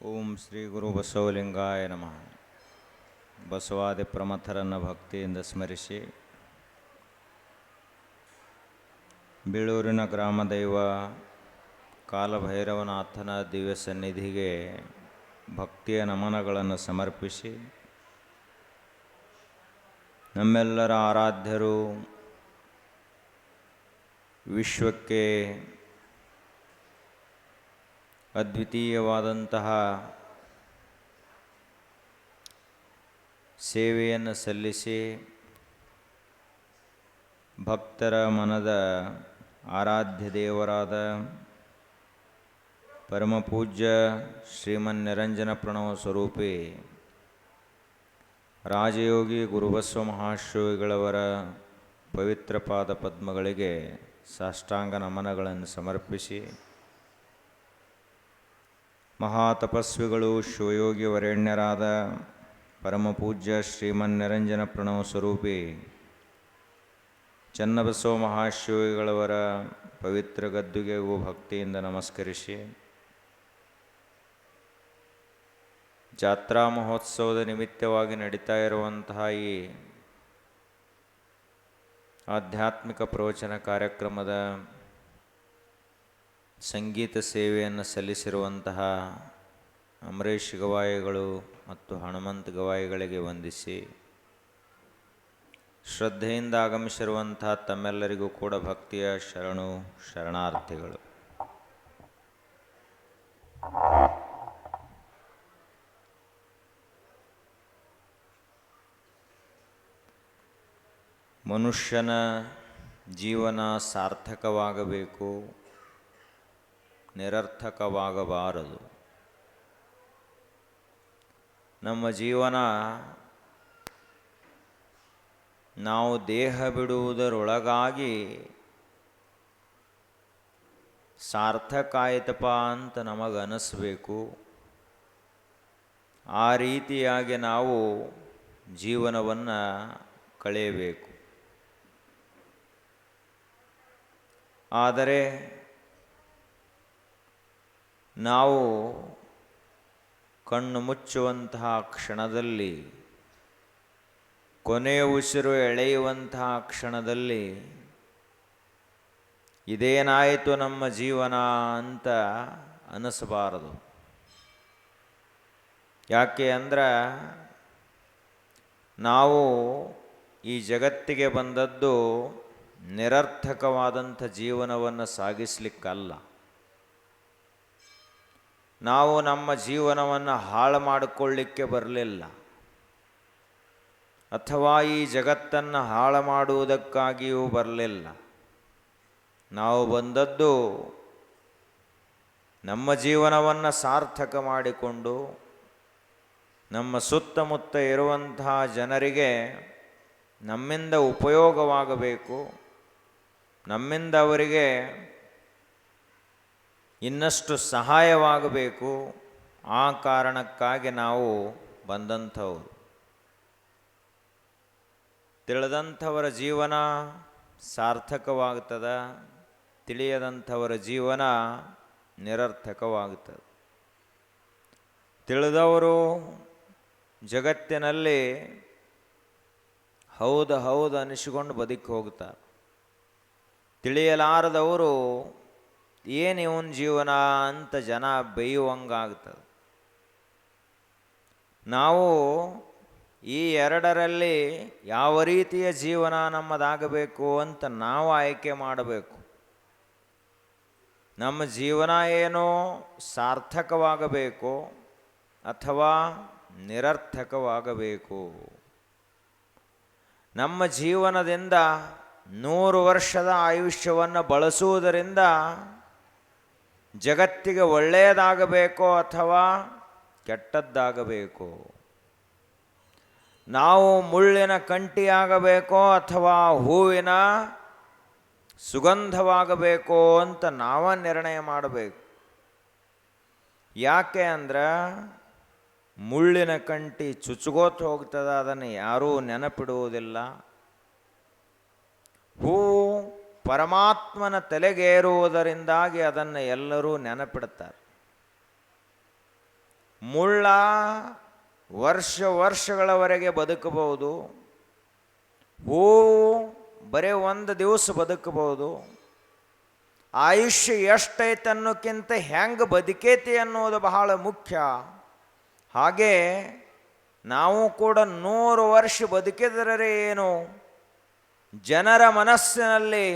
ಓಂ ಶ್ರೀ ಗುರು ಬಸವಲಿಂಗಾಯ ನಮಃ. ಬಸವಾದಿ ಪ್ರಮಥರನ್ನು ಭಕ್ತಿಯಿಂದ ಸ್ಮರಿಸಿ ಬೀಳೂರಿನ ಗ್ರಾಮದೈವ ಕಾಲಭೈರವನಾಥನ ದಿವ್ಯ ಸನ್ನಿಧಿಗೆ ಭಕ್ತಿಯ ನಮನಗಳನ್ನು ಸಮರ್ಪಿಸಿ ನಮ್ಮೆಲ್ಲರ ಆರಾಧ್ಯರು, ವಿಶ್ವಕ್ಕೆ ಅದ್ವಿತೀಯವಾದಂತಹ ಸೇವೆಯನ್ನು ಸಲ್ಲಿಸಿ ಭಕ್ತರ ಮನದ ಆರಾಧ್ಯ ದೇವರಾದ ಪರಮಪೂಜ್ಯ ಶ್ರೀಮನ್ನಿರಂಜನ ಪ್ರಣವ ಸ್ವರೂಪಿ ರಾಜಯೋಗಿ ಗುರುಬಸವ ಮಹಾಶ್ರೀಗಳವರ ಪವಿತ್ರ ಪಾದ ಪದ್ಮಗಳಿಗೆ ಸಾಷ್ಟಾಂಗ ನಮನಗಳನ್ನು ಸಮರ್ಪಿಸಿ ಮಹಾತಪಸ್ವಿಗಳು ಶಿವಯೋಗಿ ವರೇಣ್ಯರಾದ ಪರಮಪೂಜ್ಯ ಶ್ರೀಮನ್ನಿರಂಜನ ಪ್ರಣವ ಸ್ವರೂಪಿ ಚನ್ನಬಸವ ಮಹಾಶಿವಗಳವರ ಪವಿತ್ರ ಗದ್ದುಗೆಗೂ ಭಕ್ತಿಯಿಂದ ನಮಸ್ಕರಿಸಿ ಜಾತ್ರಾ ಮಹೋತ್ಸವದ ನಿಮಿತ್ತವಾಗಿ ನಡೀತಾ ಇರುವಂತಹ ಈ ಆಧ್ಯಾತ್ಮಿಕ ಪ್ರವಚನ ಕಾರ್ಯಕ್ರಮದ ಸಂಗೀತ ಸೇವೆಯನ್ನು ಸಲ್ಲಿಸಿರುವಂತಹ ಅಮರೇಶ್ ಗವಾಯಿಗಳು ಮತ್ತು ಹನುಮಂತ ಗವಾಯಿಗಳಿಗೆ ವಂದಿಸಿ ಶ್ರದ್ಧೆಯಿಂದ ಆಗಮಿಸಿರುವಂಥ ತಮ್ಮೆಲ್ಲರಿಗೂ ಕೂಡ ಭಕ್ತಿಯ ಶರಣು ಶರಣಾರ್ಥಿಗಳು. ಮನುಷ್ಯನ ಜೀವನ ಸಾರ್ಥಕವಾಗಬೇಕು, ನಿರರ್ಥಕವಾಗಬಾರದು. ನಮ್ಮ ಜೀವನ ನಾವು ದೇಹ ಬಿಡುವುದರೊಳಗಾಗಿ ಸಾರ್ಥಕ ಆಯ್ತಪ್ಪ ಅಂತ ನಮಗನಿಸ್ಬೇಕು. ಆ ರೀತಿಯಾಗಿ ನಾವು ಜೀವನವನ್ನು ಕಳೆಯಬೇಕು. ಆದರೆ ನಾವು ಕಣ್ಣು ಮುಚ್ಚುವಂತಹ ಕ್ಷಣದಲ್ಲಿ, ಕೊನೆಯ ಉಸಿರು ಎಳೆಯುವಂತಹ ಕ್ಷಣದಲ್ಲಿ ಇದೇನಾಯಿತು ನಮ್ಮ ಜೀವನ ಅಂತ ಅನಿಸಬಾರದು. ಯಾಕೆ ಅಂದ್ರೆ ನಾವು ಈ ಜಗತ್ತಿಗೆ ಬಂದದ್ದು ನಿರರ್ಥಕವಾದಂಥ ಜೀವನವನ್ನು ಸಾಗಿಸಲಿಕ್ಕಲ್ಲ. ನಾವು ನಮ್ಮ ಜೀವನವನ್ನು ಹಾಳು ಮಾಡಿಕೊಳ್ಳಿಕ್ಕೆ ಬರಲಿಲ್ಲ, ಅಥವಾ ಈ ಜಗತ್ತನ್ನು ಹಾಳು ಮಾಡುವುದಕ್ಕಾಗಿಯೂ ಬರಲಿಲ್ಲ. ನಾವು ಬಂದದ್ದು ನಮ್ಮ ಜೀವನವನ್ನು ಸಾರ್ಥಕ ಮಾಡಿಕೊಂಡು ನಮ್ಮ ಸುತ್ತಮುತ್ತ ಇರುವಂತಹ ಜನರಿಗೆ ನಮ್ಮಿಂದ ಉಪಯೋಗವಾಗಬೇಕು, ನಮ್ಮಿಂದ ಅವರಿಗೆ ಇನ್ನಷ್ಟು ಸಹಾಯವಾಗಬೇಕು. ಆ ಕಾರಣಕ್ಕಾಗಿ ನಾವು ಬಂದಂಥವರು. ತಿಳಿದಂಥವರ ಜೀವನ ಸಾರ್ಥಕವಾಗ್ತದೆ, ತಿಳಿಯದಂಥವರ ಜೀವನ ನಿರರ್ಥಕವಾಗುತ್ತದೆ. ತಿಳಿದವರು ಜಗತ್ತಿನಲ್ಲಿ ಹೌದು ಅನಿಸಿಕೊಂಡು ಬದುಕಿ ಹೋಗ್ತಾರೆ. ತಿಳಿಯಲಾರದವರು ಏನು ಇವನ ಜೀವನ ಅಂತ ಜನ ಬೈಯುವಂಗಾಗ್ತದೆ. ನಾವು ಈ ಎರಡರಲ್ಲಿ ಯಾವ ರೀತಿಯ ಜೀವನ ನಮ್ಮದಾಗಬೇಕು ಅಂತ ನಾವು ಆಯ್ಕೆ ಮಾಡಬೇಕು. ನಮ್ಮ ಜೀವನ ಏನೋ ಸಾರ್ಥಕವಾಗಬೇಕು ಅಥವಾ ನಿರರ್ಥಕವಾಗಬೇಕು. ನಮ್ಮ ಜೀವನದಿಂದ 100 ವರ್ಷದ ಆಯುಷ್ಯವನ್ನು ಬಳಸುವುದರಿಂದ ಜಗತ್ತಿಗೆ ಒಳ್ಳೆಯದಾಗಬೇಕೋ ಅಥವಾ ಕೆಟ್ಟದ್ದಾಗಬೇಕು. ನಾವು ಮುಳ್ಳಿನ ಕಂಟಿಯಾಗಬೇಕೋ ಅಥವಾ ಹೂವಿನ ಸುಗಂಧವಾಗಬೇಕೋ ಅಂತ ನಾವು ನಿರ್ಣಯ ಮಾಡಬೇಕು. ಯಾಕೆ ಅಂದ್ರೆ ಮುಳ್ಳಿನ ಕಂಟಿ ಚುಚ್ಚುಗೋತು ಹೋಗ್ತದೆ, ಅದನ್ನು ಯಾರೂ ನೆನಪಿಡುವುದಿಲ್ಲ. ಹೂವು ಪರಮಾತ್ಮನ ತಲೆಗೇರುವುದರಿಂದಾಗಿ ಅದನ್ನು ಎಲ್ಲರೂ ನೆನಪಿಡುತ್ತಾರೆ. ಮುಳ್ಳ ವರ್ಷಗಳವರೆಗೆ ಬದುಕಬಹುದು, ಹೂವು ಬರೀ ಒಂದು ದಿವಸ ಬದುಕಬಹುದು. ಆಯುಷ್ಯ ಎಷ್ಟೈತೆ ಅನ್ನೋಕ್ಕಿಂತ ಹೆಂಗೆ ಬದುಕೈತಿ ಅನ್ನೋದು ಬಹಳ ಮುಖ್ಯ. ಹಾಗೆ ನಾವು ಕೂಡ 100 ವರ್ಷ ಬದುಕಿದರೆ ಏನು, ಜನರ ಮನಸ್ಸಿನಲ್ಲಿ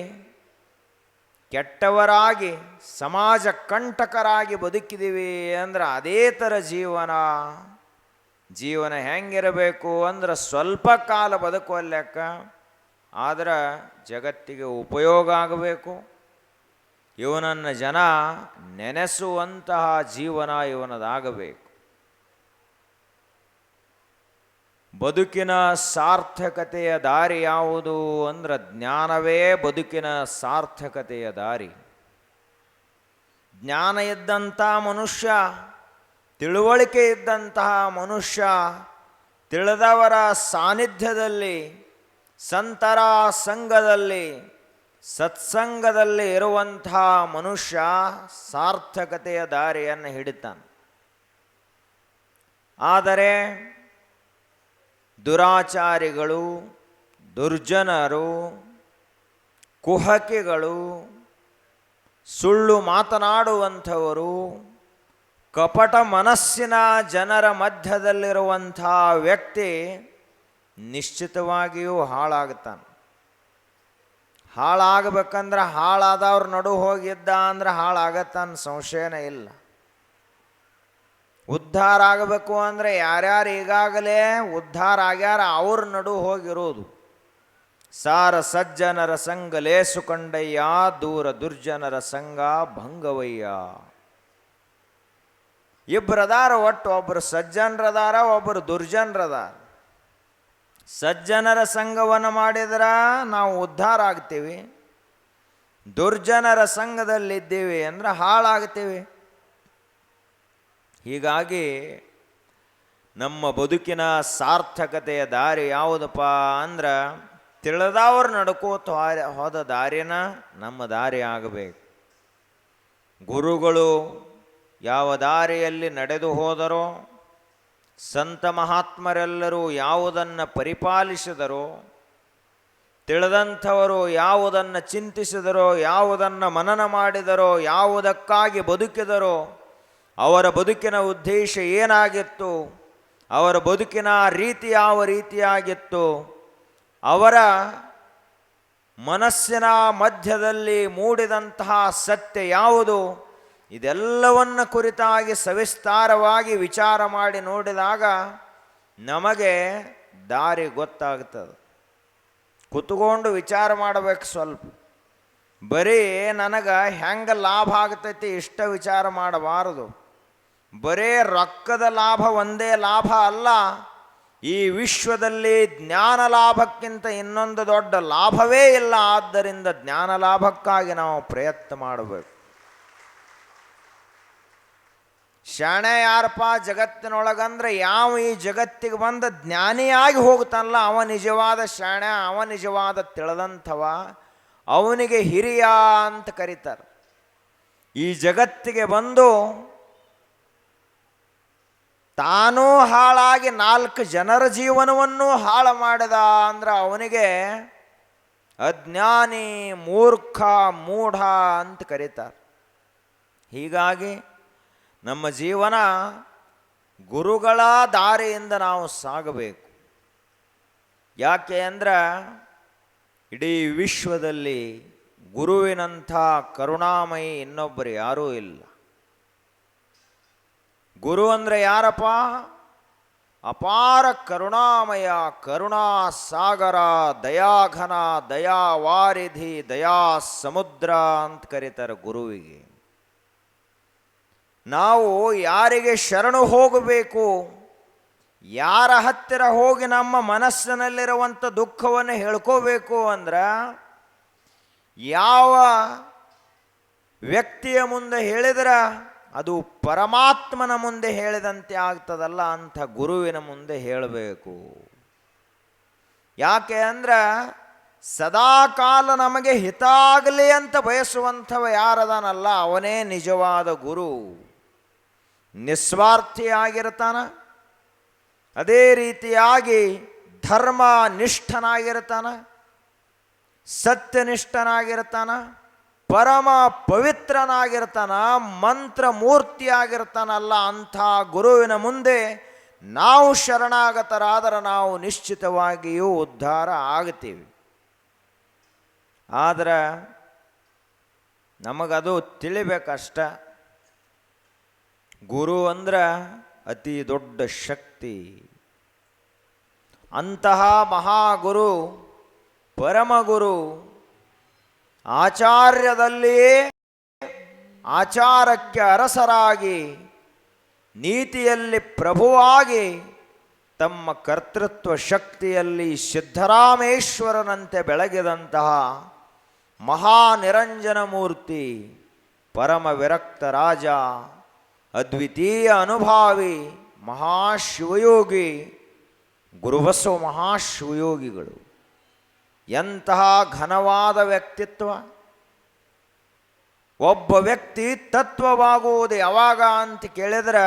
ಕೆಟ್ಟವರಾಗಿ ಸಮಾಜ ಕಂಟಕರಾಗಿ ಬದುಕಿದ್ದೀವಿ ಅಂದ್ರೆ ಅದೇ ಥರ ಜೀವನ ಹೆಂಗಿರಬೇಕು ಅಂದ್ರೆ ಸ್ವಲ್ಪ ಕಾಲ ಬದುಕುವ ಲೆಕ್ಕ, ಆದ್ರೆ ಜಗತ್ತಿಗೆ ಉಪಯೋಗ ಆಗಬೇಕು. ಇವನನ್ನು ಜನ ನೆನೆಸುವಂತಹ ಜೀವನ ಇವನದಾಗಬೇಕು. ಬದುಕಿನ ಸಾರ್ಥಕತೆಯ ದಾರಿ ಯಾವುದು ಅಂದ್ರೆ ಜ್ಞಾನವೇ ಬದುಕಿನ ಸಾರ್ಥಕತೆಯ ದಾರಿ. ಜ್ಞಾನ ಇದ್ದಂಥ ಮನುಷ್ಯ, ತಿಳುವಳಿಕೆ ಇದ್ದಂತಹ ಮನುಷ್ಯ, ತಿಳಿದವರ ಸಾನ್ನಿಧ್ಯದಲ್ಲಿ, ಸಂತರ ಸಂಘದಲ್ಲಿ, ಸತ್ಸಂಗದಲ್ಲಿ ಇರುವಂತಹ ಮನುಷ್ಯ ಸಾರ್ಥಕತೆಯ ದಾರಿಯನ್ನು ಹಿಡಿತಾನೆ. ಆದರೆ ದುರಾಚಾರಿಗಳು, ದುರ್ಜನರು, ಕುಹಕಿಗಳು, ಸುಳ್ಳು ಮಾತನಾಡುವಂಥವರು, ಕಪಟ ಮನಸ್ಸಿನ ಜನರ ಮಧ್ಯದಲ್ಲಿರುವಂಥ ವ್ಯಕ್ತಿ ನಿಶ್ಚಿತವಾಗಿಯೂ ಹಾಳಾಗುತ್ತಾನೆ. ಹಾಳಾಗಬೇಕಂದ್ರೆ ಹಾಳಾದವ್ರ ನಡು ಹೋಗಿದ್ದ ಅಂದ್ರೆ ಹಾಳಾಗತ್ತಾನ, ಸಂಶಯನೇ ಇಲ್ಲ. ಉದ್ಧಾರ ಆಗಬೇಕು ಅಂದರೆ ಯಾರ್ಯಾರು ಈಗಾಗಲೇ ಉದ್ಧಾರ ಆಗ್ಯಾರ ಅವ್ರ ನಡು ಹೋಗಿರೋದು. ಸಾರ ಸಜ್ಜನರ ಸಂಘ ಲೇಸು ಕಂಡಯ್ಯ, ದೂರ ದುರ್ಜನರ ಸಂಘ ಭಂಗವಯ್ಯ. ಇಬ್ಬರದಾರ, ಒಟ್ಟು ಒಬ್ಬರು ಸಜ್ಜನರದಾರ, ಒಬ್ಬರು ದುರ್ಜನರದಾರ. ಸಜ್ಜನರ ಸಂಘವನ್ನು ಮಾಡಿದ್ರೆ ನಾವು ಉದ್ಧಾರ ಆಗ್ತೀವಿ, ದುರ್ಜನರ ಸಂಘದಲ್ಲಿದ್ದೀವಿ ಅಂದ್ರೆ ಹಾಳಾಗ್ತೀವಿ. ಹೀಗಾಗಿ ನಮ್ಮ ಬದುಕಿನ ಸಾರ್ಥಕತೆಯ ದಾರಿ ಯಾವುದಪ್ಪ ಅಂದ್ರೆ ತಿಳಿದವ್ರು ನಡ್ಕೋತ ಹೋದ ದಾರಿನ ನಮ್ಮ ದಾರಿ ಆಗಬೇಕು. ಗುರುಗಳು ಯಾವ ದಾರಿಯಲ್ಲಿ ನಡೆದು ಹೋದರೋ, ಸಂತ ಮಹಾತ್ಮರೆಲ್ಲರೂ ಯಾವುದನ್ನು ಪರಿಪಾಲಿಸಿದರೋ, ತಿಳಿದಂಥವರು ಯಾವುದನ್ನು ಚಿಂತಿಸಿದರೋ, ಯಾವುದನ್ನು ಮನನ ಮಾಡಿದರೋ, ಯಾವುದಕ್ಕಾಗಿ ಬದುಕಿದರೋ, ಅವರ ಬದುಕಿನ ಉದ್ದೇಶ ಏನಾಗಿತ್ತು, ಅವರ ಬದುಕಿನ ರೀತಿ ಯಾವ ರೀತಿಯಾಗಿತ್ತು, ಅವರ ಮನಸ್ಸಿನ ಮಧ್ಯದಲ್ಲಿ ಮೂಡಿದಂತಹ ಸತ್ಯ ಯಾವುದು, ಇದೆಲ್ಲವನ್ನು ಕುರಿತಾಗಿ ಸವಿಸ್ತಾರವಾಗಿ ವಿಚಾರ ಮಾಡಿ ನೋಡಿದಾಗ ನಮಗೆ ದಾರಿ ಗೊತ್ತಾಗ್ತದೆ. ಕುತ್ಕೊಂಡು ವಿಚಾರ ಮಾಡಬೇಕು ಸ್ವಲ್ಪ. ಬರೀ ನನಗೆ ಹೆಂಗೆ ಲಾಭ ಆಗ್ತೈತಿ ಇಷ್ಟ ವಿಚಾರ ಮಾಡಬಾರದು. ಬರೇ ರೊಕ್ಕದ ಲಾಭ ಒಂದೇ ಲಾಭ ಅಲ್ಲ. ಈ ವಿಶ್ವದಲ್ಲಿ ಜ್ಞಾನ ಲಾಭಕ್ಕಿಂತ ಇನ್ನೊಂದು ದೊಡ್ಡ ಲಾಭವೇ ಇಲ್ಲ. ಆದ್ದರಿಂದ ಜ್ಞಾನ ಲಾಭಕ್ಕಾಗಿ ನಾವು ಪ್ರಯತ್ನ ಮಾಡಬೇಕು. ಶಾಣೆ ಯಾರಪ್ಪ ಜಗತ್ತಿನೊಳಗಂದ್ರೆ ಯಾವ ಈ ಜಗತ್ತಿಗೆ ಬಂದ ಜ್ಞಾನಿಯಾಗಿ ಹೋಗ್ತಾನಲ್ಲ ಅವ ನಿಜವಾದ ಶಾಣೆ, ಅವ ನಿಜವಾದ ತಿಳಿದಂಥವ, ಅವನಿಗೆ ಹಿರಿಯ ಅಂತ ಕರೀತಾರೆ. ಈ ಜಗತ್ತಿಗೆ ಬಂದು ತಾನೂ ಹಾಳಾಗಿ 4 ಜನರ ಜೀವನವನ್ನು ಹಾಳು ಮಾಡಿದ ಅಂದ್ರೆ ಅವನಿಗೆ ಅಜ್ಞಾನಿ, ಮೂರ್ಖ, ಮೂಢ ಅಂತ ಕರೀತಾರೆ. ಹೀಗಾಗಿ ನಮ್ಮ ಜೀವನ ಗುರುಗಳ ದಾರಿಯಿಂದ ನಾವು ಸಾಗಬೇಕು. ಯಾಕೆ ಅಂದ್ರೆ ಇಡೀ ವಿಶ್ವದಲ್ಲಿ ಗುರುವಿನಂಥ ಕರುಣಾಮಯಿ ಇನ್ನೊಬ್ಬರು ಯಾರೂ ಇಲ್ಲ. ಗುರು ಅಂದರೆ ಯಾರಪ್ಪ? ಅಪಾರ ಕರುಣಾಮಯ, ಕರುಣಾ ಸಾಗರ, ದಯಾಘನ, ದಯಾವಾರಿಧಿ, ದಯಾ ಸಮುದ್ರ ಅಂತ ಕರೀತಾರೆ ಗುರುವಿಗೆ. ನಾವು ಯಾರಿಗೆ ಶರಣು ಹೋಗಬೇಕು, ಯಾರ ಹತ್ತಿರ ಹೋಗಿ ನಮ್ಮ ಮನಸ್ಸಿನಲ್ಲಿರುವಂಥ ದುಃಖವನ್ನು ಹೇಳ್ಕೋಬೇಕು ಅಂದ್ರೆ ಯಾವ ವ್ಯಕ್ತಿಯ ಮುಂದೆ ಹೇಳಿದ್ರೆ ಅದು ಪರಮಾತ್ಮನ ಮುಂದೆ ಹೇಳಿದಂತೆ ಆಗ್ತದಲ್ಲ ಅಂಥ ಗುರುವಿನ ಮುಂದೆ ಹೇಳಬೇಕು. ಯಾಕೆ ಅಂದ್ರೆ ಸದಾಕಾಲ ನಮಗೆ ಹಿತ ಆಗಲಿ ಅಂತ ಬಯಸುವಂಥವ ಯಾರದಾನಲ್ಲ ಅವನೇ ನಿಜವಾದ ಗುರು. ನಿಸ್ವಾರ್ಥಿಯಾಗಿರ್ತಾನ. ಅದೇ ರೀತಿಯಾಗಿ ಧರ್ಮ ನಿಷ್ಠನಾಗಿರ್ತಾನ, ಸತ್ಯನಿಷ್ಠನಾಗಿರ್ತಾನ, ಪರಮ ಪವಿತ್ರನಾಗಿರ್ತಾನ, ಮಂತ್ರ ಮೂರ್ತಿಯಾಗಿರ್ತಾನಲ್ಲ. ಅಂಥ ಗುರುವಿನ ಮುಂದೆ ನಾವು ಶರಣಾಗತರಾದರೆ ನಾವು ನಿಶ್ಚಿತವಾಗಿಯೂ ಉದ್ಧಾರ ಆಗ್ತೀವಿ. ಆದರೆ ನಮಗದು ತಿಳಿಬೇಕಷ್ಟ. ಗುರು ಅಂದ್ರೆ ಅತಿ ದೊಡ್ಡ ಶಕ್ತಿ. ಅಂತಹ ಮಹಾಗುರು, ಪರಮಗುರು, ಆಚಾರ್ಯದಲ್ಲಿಯೇ ಆಚಾರಕ್ಕೆ ಅರಸರಾಗಿ, ನೀತಿಯಲ್ಲಿ ಪ್ರಭುವಾಗಿ, ತಮ್ಮ ಕರ್ತೃತ್ವ ಶಕ್ತಿಯಲ್ಲಿ ಸಿದ್ಧರಾಮೇಶ್ವರನಂತೆ ಬೆಳಗಿದಂತಹ ಮಹಾನಿರಂಜನ ಮೂರ್ತಿ, ಪರಮ ವಿರಕ್ತ ರಾಜ, ಅದ್ವಿತೀಯ ಅನುಭಾವಿ, ಮಹಾಶಿವಯೋಗಿ ಗುರುಬಸವ ಮಹಾಶಿವಯೋಗಿಗಳು. ಎಂತಹ ಘನವಾದ ವ್ಯಕ್ತಿತ್ವ. ಒಬ್ಬ ವ್ಯಕ್ತಿ ತತ್ವವಾಗುವುದು ಯಾವಾಗ ಅಂತ ಕೇಳಿದ್ರೆ,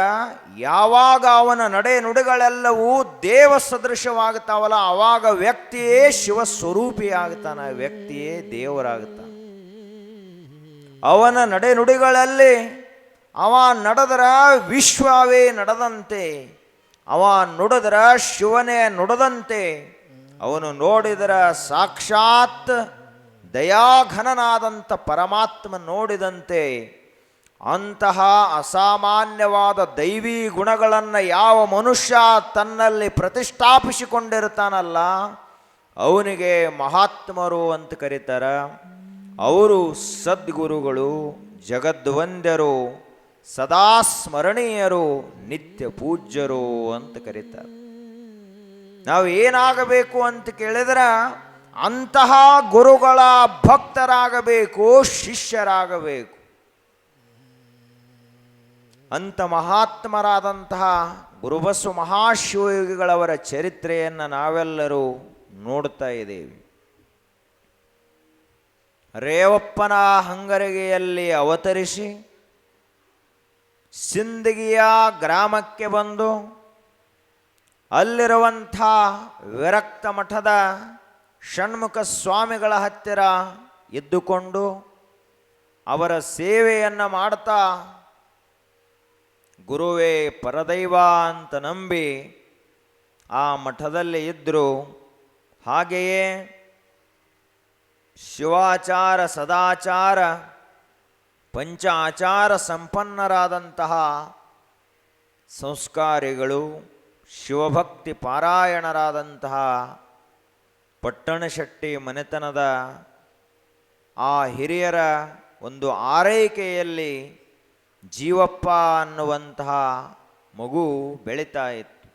ಯಾವಾಗ ಅವನ ನಡೆ ನುಡಿಗಳೆಲ್ಲವೂ ದೇವ ಸದೃಶವಾಗ್ತಾವಲ್ಲ, ಆವಾಗ ವ್ಯಕ್ತಿಯೇ ಶಿವಸ್ವರೂಪಿಯಾಗ್ತಾನೆ, ವ್ಯಕ್ತಿಯೇ ದೇವರಾಗ್ತಾನೆ. ಅವನ ನಡೆ ನುಡಿಗಳಲ್ಲಿ ಅವ ನಡೆದ್ರ ವಿಶ್ವವೇ ನಡೆದಂತೆ, ಅವ ನುಡಿದ್ರ ಶಿವನೇ ನುಡಿದಂತೆ, ಅವನು ನೋಡಿದರ ಸಾಕ್ಷಾತ್ ದಯಾಘನನಾದಂಥ ಪರಮಾತ್ಮ ನೋಡಿದಂತೆ. ಅಂತಹ ಅಸಾಮಾನ್ಯವಾದ ದೈವೀ ಗುಣಗಳನ್ನು ಯಾವ ಮನುಷ್ಯ ತನ್ನಲ್ಲಿ ಪ್ರತಿಷ್ಠಾಪಿಸಿಕೊಂಡಿರ್ತಾನಲ್ಲ, ಅವನಿಗೆ ಮಹಾತ್ಮರು ಅಂತ ಕರೀತಾರೆ. ಅವರು ಸದ್ಗುರುಗಳು, ಜಗದ್ವಂದ್ಯರು, ಸದಾ ಸ್ಮರಣೀಯರು, ನಿತ್ಯ ಪೂಜ್ಯರು ಅಂತ ಕರೀತಾರೆ. ನಾವು ಏನಾಗಬೇಕು ಅಂತ ಕೇಳಿದ್ರೆ, ಅಂತಹ ಗುರುಗಳ ಭಕ್ತರಾಗಬೇಕು, ಶಿಷ್ಯರಾಗಬೇಕು. ಅಂಥ ಮಹಾತ್ಮರಾದಂತಹ ಗುರುಬಸವ ಮಹಾಶಿವಯೋಗಿಗಳವರ ಚರಿತ್ರೆಯನ್ನು ನಾವೆಲ್ಲರೂ ನೋಡ್ತಾ ಇದ್ದೇವೆ. ರೇವಪ್ಪನ ಹಂಗರಿಗೆಯಲ್ಲಿ ಅವತರಿಸಿ ಸಿಂದಗಿಯ ಗ್ರಾಮಕ್ಕೆ ಬಂದು ಅಲ್ಲಿರುವಂಥ ವಿರಕ್ತ ಮಠದ ಷಣ್ಮುಖ ಸ್ವಾಮಿಗಳ ಹತ್ತಿರ ಇದ್ದುಕೊಂಡು ಅವರ ಸೇವೆಯನ್ನು ಮಾಡ್ತಾ ಗುರುವೇ ಪರದೈವ ಅಂತ ನಂಬಿ ಆ ಮಠದಲ್ಲಿ ಇದ್ದರು. ಹಾಗೆಯೇ ಶಿವಾಚಾರ, ಸದಾಚಾರ, ಪಂಚ ಆಚಾರ ಸಂಪನ್ನರಾದಂತಹ ಸಂಸ್ಕಾರಿಗಳು, ಶಿವಭಕ್ತಿ ಪಾರಾಯಣರಾದಂತಹ ಪಟ್ಟಣಶೆಟ್ಟಿ ಮನೆತನದ ಆ ಹಿರಿಯರ ಒಂದು ಆರೈಕೆಯಲ್ಲಿ ಜೀವಪ್ಪ ಅನ್ನುವಂತಹ ಮಗು ಬೆಳೀತಾ ಇತ್ತು.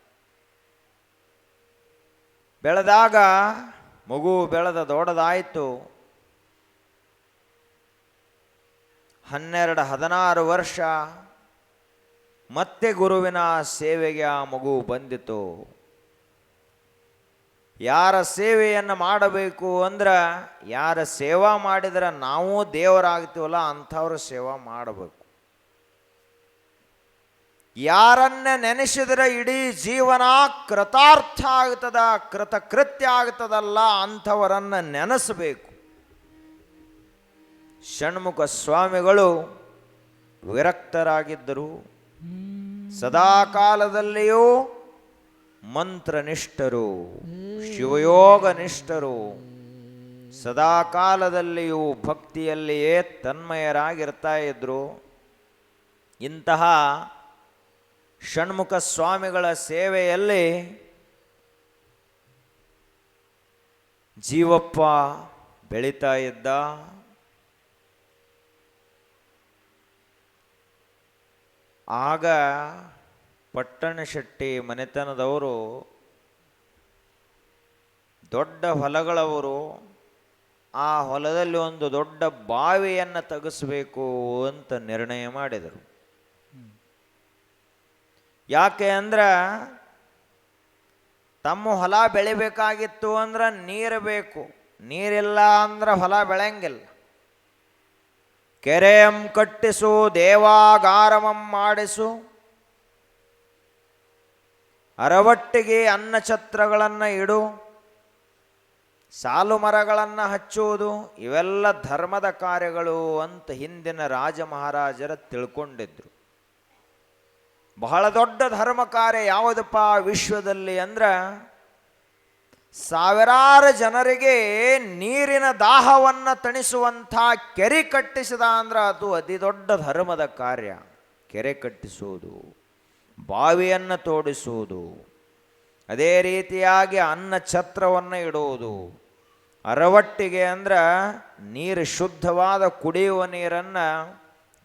ಬೆಳೆದಾಗ ಮಗು ಬೆಳೆದ ದೊಡ್ಡದಾಯಿತು. 12-16 ವರ್ಷ ಮತ್ತೆ ಗುರುವಿನ ಸೇವೆಗೆ ಆ ಮಗು ಬಂದಿತು. ಯಾರ ಸೇವೆಯನ್ನು ಮಾಡಬೇಕು ಅಂದ್ರೆ, ಯಾರ ಸೇವಾ ಮಾಡಿದ್ರೆ ನಾವು ದೇವರಾಗ್ತೀವಲ್ಲ ಅಂಥವ್ರ ಸೇವಾ ಮಾಡಬೇಕು. ಯಾರನ್ನ ನೆನೆಸಿದ್ರೆ ಇಡೀ ಜೀವನ ಕೃತಾರ್ಥ ಆಗ್ತದ, ಕೃತಕೃತ್ಯ ಆಗ್ತದಲ್ಲ ಅಂಥವರನ್ನು ನೆನೆಸಬೇಕು. ಷಣ್ಮುಖ ಸ್ವಾಮಿಗಳು ವಿರಕ್ತರಾಗಿದ್ದರು. ಸದಾ ಕಾಲದಲ್ಲಿಯೂ ಮಂತ್ರನಿಷ್ಠರು, ಶಿವಯೋಗ ನಿಷ್ಠರು, ಸದಾ ಕಾಲದಲ್ಲಿಯೂ ಭಕ್ತಿಯಲ್ಲಿಯೇ ತನ್ಮಯರಾಗಿರ್ತಾ ಇದ್ದರು. ಇಂತಹ ಷಣ್ಮುಖ ಸ್ವಾಮಿಗಳ ಸೇವೆಯಲ್ಲಿ ಜೀವಪ್ಪ ಬೆಳೀತಾ ಇದ್ದ. ಆಗ ಪಟ್ಟಣಶೆಟ್ಟಿ ಮನೆತನದವರು ದೊಡ್ಡ ಹೊಲಗಳವರು. ಆ ಹೊಲದಲ್ಲಿ ಒಂದು ದೊಡ್ಡ ಬಾವಿಯನ್ನು ತೆಗೆಸಬೇಕು ಅಂತ ನಿರ್ಣಯ ಮಾಡಿದರು. ಯಾಕೆ ಅಂದ್ರೆ ತಮ್ಮ ಹೊಲ ಬೆಳಿಬೇಕಾಗಿತ್ತು ಅಂದ್ರೆ ನೀರು ಬೇಕು, ನೀರಿಲ್ಲ ಅಂದ್ರೆ ಹೊಲ ಬೆಳೆಯಂಗಿಲ್ಲ. ಕೆರೆಯಂ ಕಟ್ಟಿಸು, ದೇವಾಗಾರಮಂ ಮಾಡಿಸು, ಅರವಟ್ಟಿಗೆ ಅನ್ನಛತ್ರಗಳನ್ನು ಇಡು, ಸಾಲು ಮರಗಳನ್ನು ಹಚ್ಚುವುದು, ಇವೆಲ್ಲ ಧರ್ಮದ ಕಾರ್ಯಗಳು ಅಂತ ಹಿಂದಿನ ರಾಜ ಮಹಾರಾಜರ ತಿಳ್ಕೊಂಡಿದ್ರು. ಬಹಳ ದೊಡ್ಡ ಧರ್ಮ ಕಾರ್ಯ ಯಾವುದಪ್ಪ ವಿಶ್ವದಲ್ಲಿ ಅಂದ್ರೆ, ಸಾವಿರಾರು ಜನರಿಗೆ ನೀರಿನ ದಾಹವನ್ನು ತಣಿಸುವಂಥ ಕೆರೆ ಕಟ್ಟಿಸಿದ ಅಂದ್ರೆ ಅದು ಅತಿ ದೊಡ್ಡ ಧರ್ಮದ ಕಾರ್ಯ. ಕೆರೆ ಕಟ್ಟಿಸುವುದು, ಬಾವಿಯನ್ನು ತೋಡಿಸುವುದು, ಅದೇ ರೀತಿಯಾಗಿ ಅನ್ನ ಛತ್ರವನ್ನು ಇಡುವುದು. ಅರವಟ್ಟಿಗೆ ಅಂದ್ರೆ ನೀರು ಶುದ್ಧವಾದ ಕುಡಿಯುವ ನೀರನ್ನು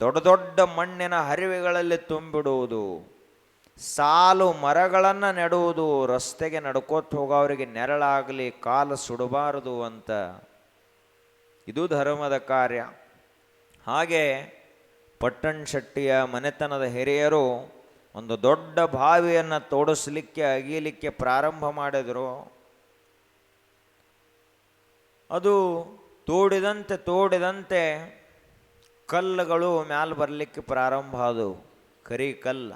ದೊಡ್ಡ ದೊಡ್ಡ ಮಣ್ಣಿನ ಹರಿವೆಗಳಲ್ಲಿ ತುಂಬಿಡುವುದು. ಸಾಲು ಮರಗಳನ್ನು ನೆಡುವುದು, ರಸ್ತೆಗೆ ನಡ್ಕೋತ ಹೋಗೋವರಿಗೆ ನೆರಳಾಗಲಿ, ಕಾಲು ಸುಡಬಾರದು ಅಂತ. ಇದು ಧರ್ಮದ ಕಾರ್ಯ. ಹಾಗೆ ಪಟ್ಟಣ ಶೆಟ್ಟಿಯ ಮನೆತನದ ಹಿರಿಯರು ಒಂದು ದೊಡ್ಡ ಬಾವಿಯನ್ನು ತೋಡಿಸಲಿಕ್ಕೆ ಅಗೀಲಿಕ್ಕೆ ಪ್ರಾರಂಭ ಮಾಡಿದರು. ಅದು ತೋಡಿದಂತೆ ಕಲ್ಲುಗಳು ಮ್ಯಾಲ ಬರಲಿಕ್ಕೆ ಪ್ರಾರಂಭ ಆದವು, ಕರಿ ಕಲ್ಲ.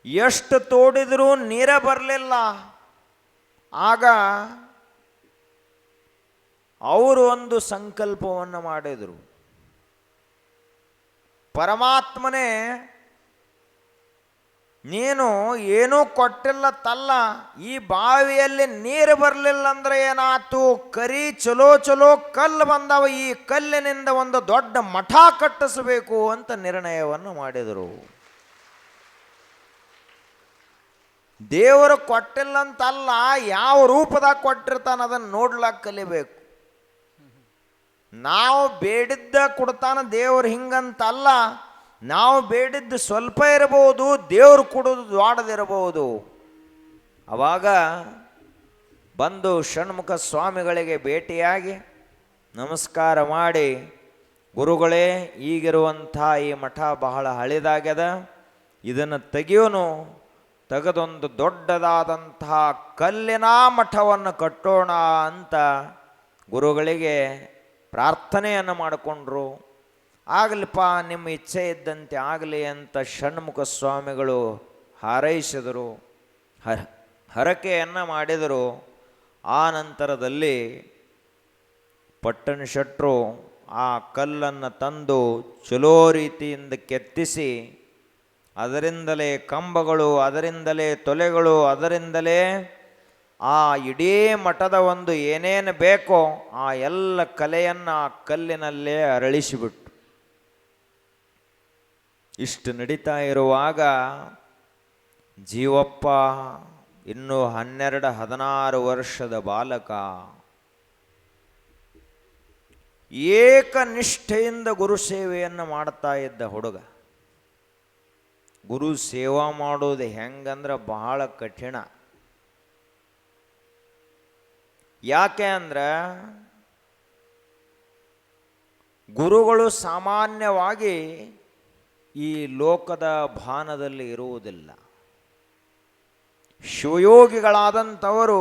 ಎಷ್ಟು ತೋಡಿದರೂ ನೀರೇ ಬರಲಿಲ್ಲ. ಆಗ ಅವರು ಒಂದು ಸಂಕಲ್ಪವನ್ನು ಮಾಡಿದರು. ಪರಮಾತ್ಮನೇ, ನೀನು ಏನೂ ಕೊಟ್ಟಿಲ್ಲ ತಲ್ಲ, ಈ ಬಾವಿಯಲ್ಲಿ ನೀರು ಬರಲಿಲ್ಲ ಅಂದ್ರೆ ಏನಾಯ್ತು, ಕರಿ ಚಲೋ ಕಲ್ಲು ಬಂದವ, ಈ ಕಲ್ಲಿನಿಂದ ಒಂದು ದೊಡ್ಡ ಮಠ ಕಟ್ಟಿಸಬೇಕು ಅಂತ ನಿರ್ಣಯವನ್ನು ಮಾಡಿದರು. ದೇವರು ಕೊಟ್ಟಿಲ್ಲ ಅಂತಲ್ಲ, ಯಾವ ರೂಪದಾಗ ಕೊಟ್ಟಿರ್ತಾನೆ ಅದನ್ನು ನೋಡ್ಲಾಕ ಕಲಿಬೇಕು. ನಾವು ಬೇಡಿದ್ದ ಕೊಡ್ತಾನ ದೇವ್ರು, ಹಿಂಗಂತಲ್ಲ. ನಾವು ಬೇಡಿದ್ದು ಸ್ವಲ್ಪ ಇರಬಹುದು, ದೇವ್ರು ಕೊಡೋದು ದೊಡ್ಡದಿರಬಹುದು. ಅವಾಗ ಬಂದು ಷಣ್ಮುಖ ಸ್ವಾಮಿಗಳಿಗೆ ಭೇಟಿಯಾಗಿ ನಮಸ್ಕಾರ ಮಾಡಿ, ಗುರುಗಳೇ, ಈಗಿರುವಂಥ ಈ ಮಠ ಬಹಳ ಹಳೆದಾಗ್ಯದ, ಇದನ್ನು ತೆಗೆದೊಂದು ದೊಡ್ಡದಾದಂತಹ ಕಲ್ಲಿನ ಮಠವನ್ನು ಕಟ್ಟೋಣ ಅಂತ ಗುರುಗಳಿಗೆ ಪ್ರಾರ್ಥನೆಯನ್ನು ಮಾಡಿಕೊಂಡ್ರು. ಆಗಲಿಪ್ಪ, ನಿಮ್ಮ ಇಚ್ಛೆ ಇದ್ದಂತೆ ಆಗಲಿ ಅಂತ ಷಣ್ಮುಖ ಸ್ವಾಮಿಗಳು ಹಾರೈಸಿದರು, ಹರಕೆಯನ್ನು ಮಾಡಿದರು. ಆ ನಂತರದಲ್ಲಿ ಪಟ್ಟಣ ಶೆಟ್ಟರು ಆ ಕಲ್ಲನ್ನು ತಂದು ಚಲೋ ರೀತಿಯಿಂದ ಕೆತ್ತಿಸಿ, ಅದರಿಂದಲೇ ಕಂಬಗಳು, ಅದರಿಂದಲೇ ತೊಲೆಗಳು, ಅದರಿಂದಲೇ ಆ ಇಡೀ ಮಠದ ಒಂದು ಏನೇನು ಬೇಕೋ ಆ ಎಲ್ಲ ಕಲೆಯನ್ನು ಆ ಕಲ್ಲಿನಲ್ಲೇ ಅರಳಿಸಿಬಿಟ್ಟು. ಇಷ್ಟು ನಡೀತಾ ಇರುವಾಗ ಜೀವಪ್ಪ ಇನ್ನೂ 12-16 ವರ್ಷದ ಬಾಲಕ, ಏಕನಿಷ್ಠೆಯಿಂದ ಗುರು ಸೇವೆಯನ್ನು ಮಾಡ್ತಾ ಇದ್ದ ಹುಡುಗ. ಗುರು ಸೇವಾ ಮಾಡೋದು ಹೆಂಗಂದ್ರೆ ಬಹಳ ಕಠಿಣ. ಯಾಕೆ ಅಂದ್ರೆ ಗುರುಗಳು ಸಾಮಾನ್ಯವಾಗಿ ಈ ಲೋಕದ ಭಾನದಲ್ಲಿ ಇರುವುದಿಲ್ಲ. ಶಿವಯೋಗಿಗಳಾದಂಥವರು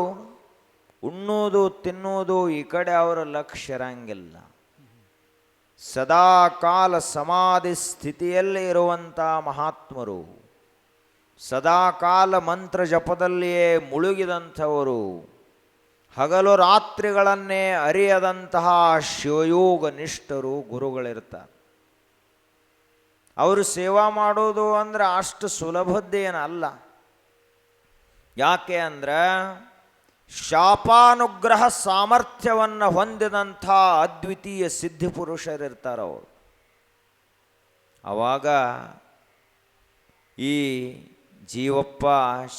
ಉಣ್ಣುವುದು ತಿನ್ನುವುದು ಈ ಕಡೆ ಅವರ ಲಕ್ಷ್ಯ ಇರಂಗಿಲ್ಲ. ಸದಾ ಕಾಲ ಸಮಾಧಿ ಸ್ಥಿತಿಯಲ್ಲಿ ಇರುವಂಥ ಮಹಾತ್ಮರು, ಸದಾ ಕಾಲ ಮಂತ್ರ ಜಪದಲ್ಲಿಯೇ ಮುಳುಗಿದಂಥವರು, ಹಗಲು ರಾತ್ರಿಗಳನ್ನೇ ಅರಿಯದಂತಹ ಶಿವಯೋಗ ನಿಷ್ಠರು ಗುರುಗಳಿರ್ತಾರೆ. ಅವರು ಸೇವಾ ಮಾಡೋದು ಅಂದ್ರೆ ಅಷ್ಟು ಸುಲಭದ್ದೇನಲ್ಲ. ಯಾಕೆ ಅಂದ್ರೆ ಶಾಪಾನುಗ್ರಹ ಸಾಮರ್ಥ್ಯವನ್ನು ಹೊಂದಿದಂಥ ಅದ್ವಿತೀಯ ಸಿದ್ಧಿಪುರುಷರಿರ್ತಾರವರು. ಆವಾಗ ಈ ಜೀವಪ್ಪ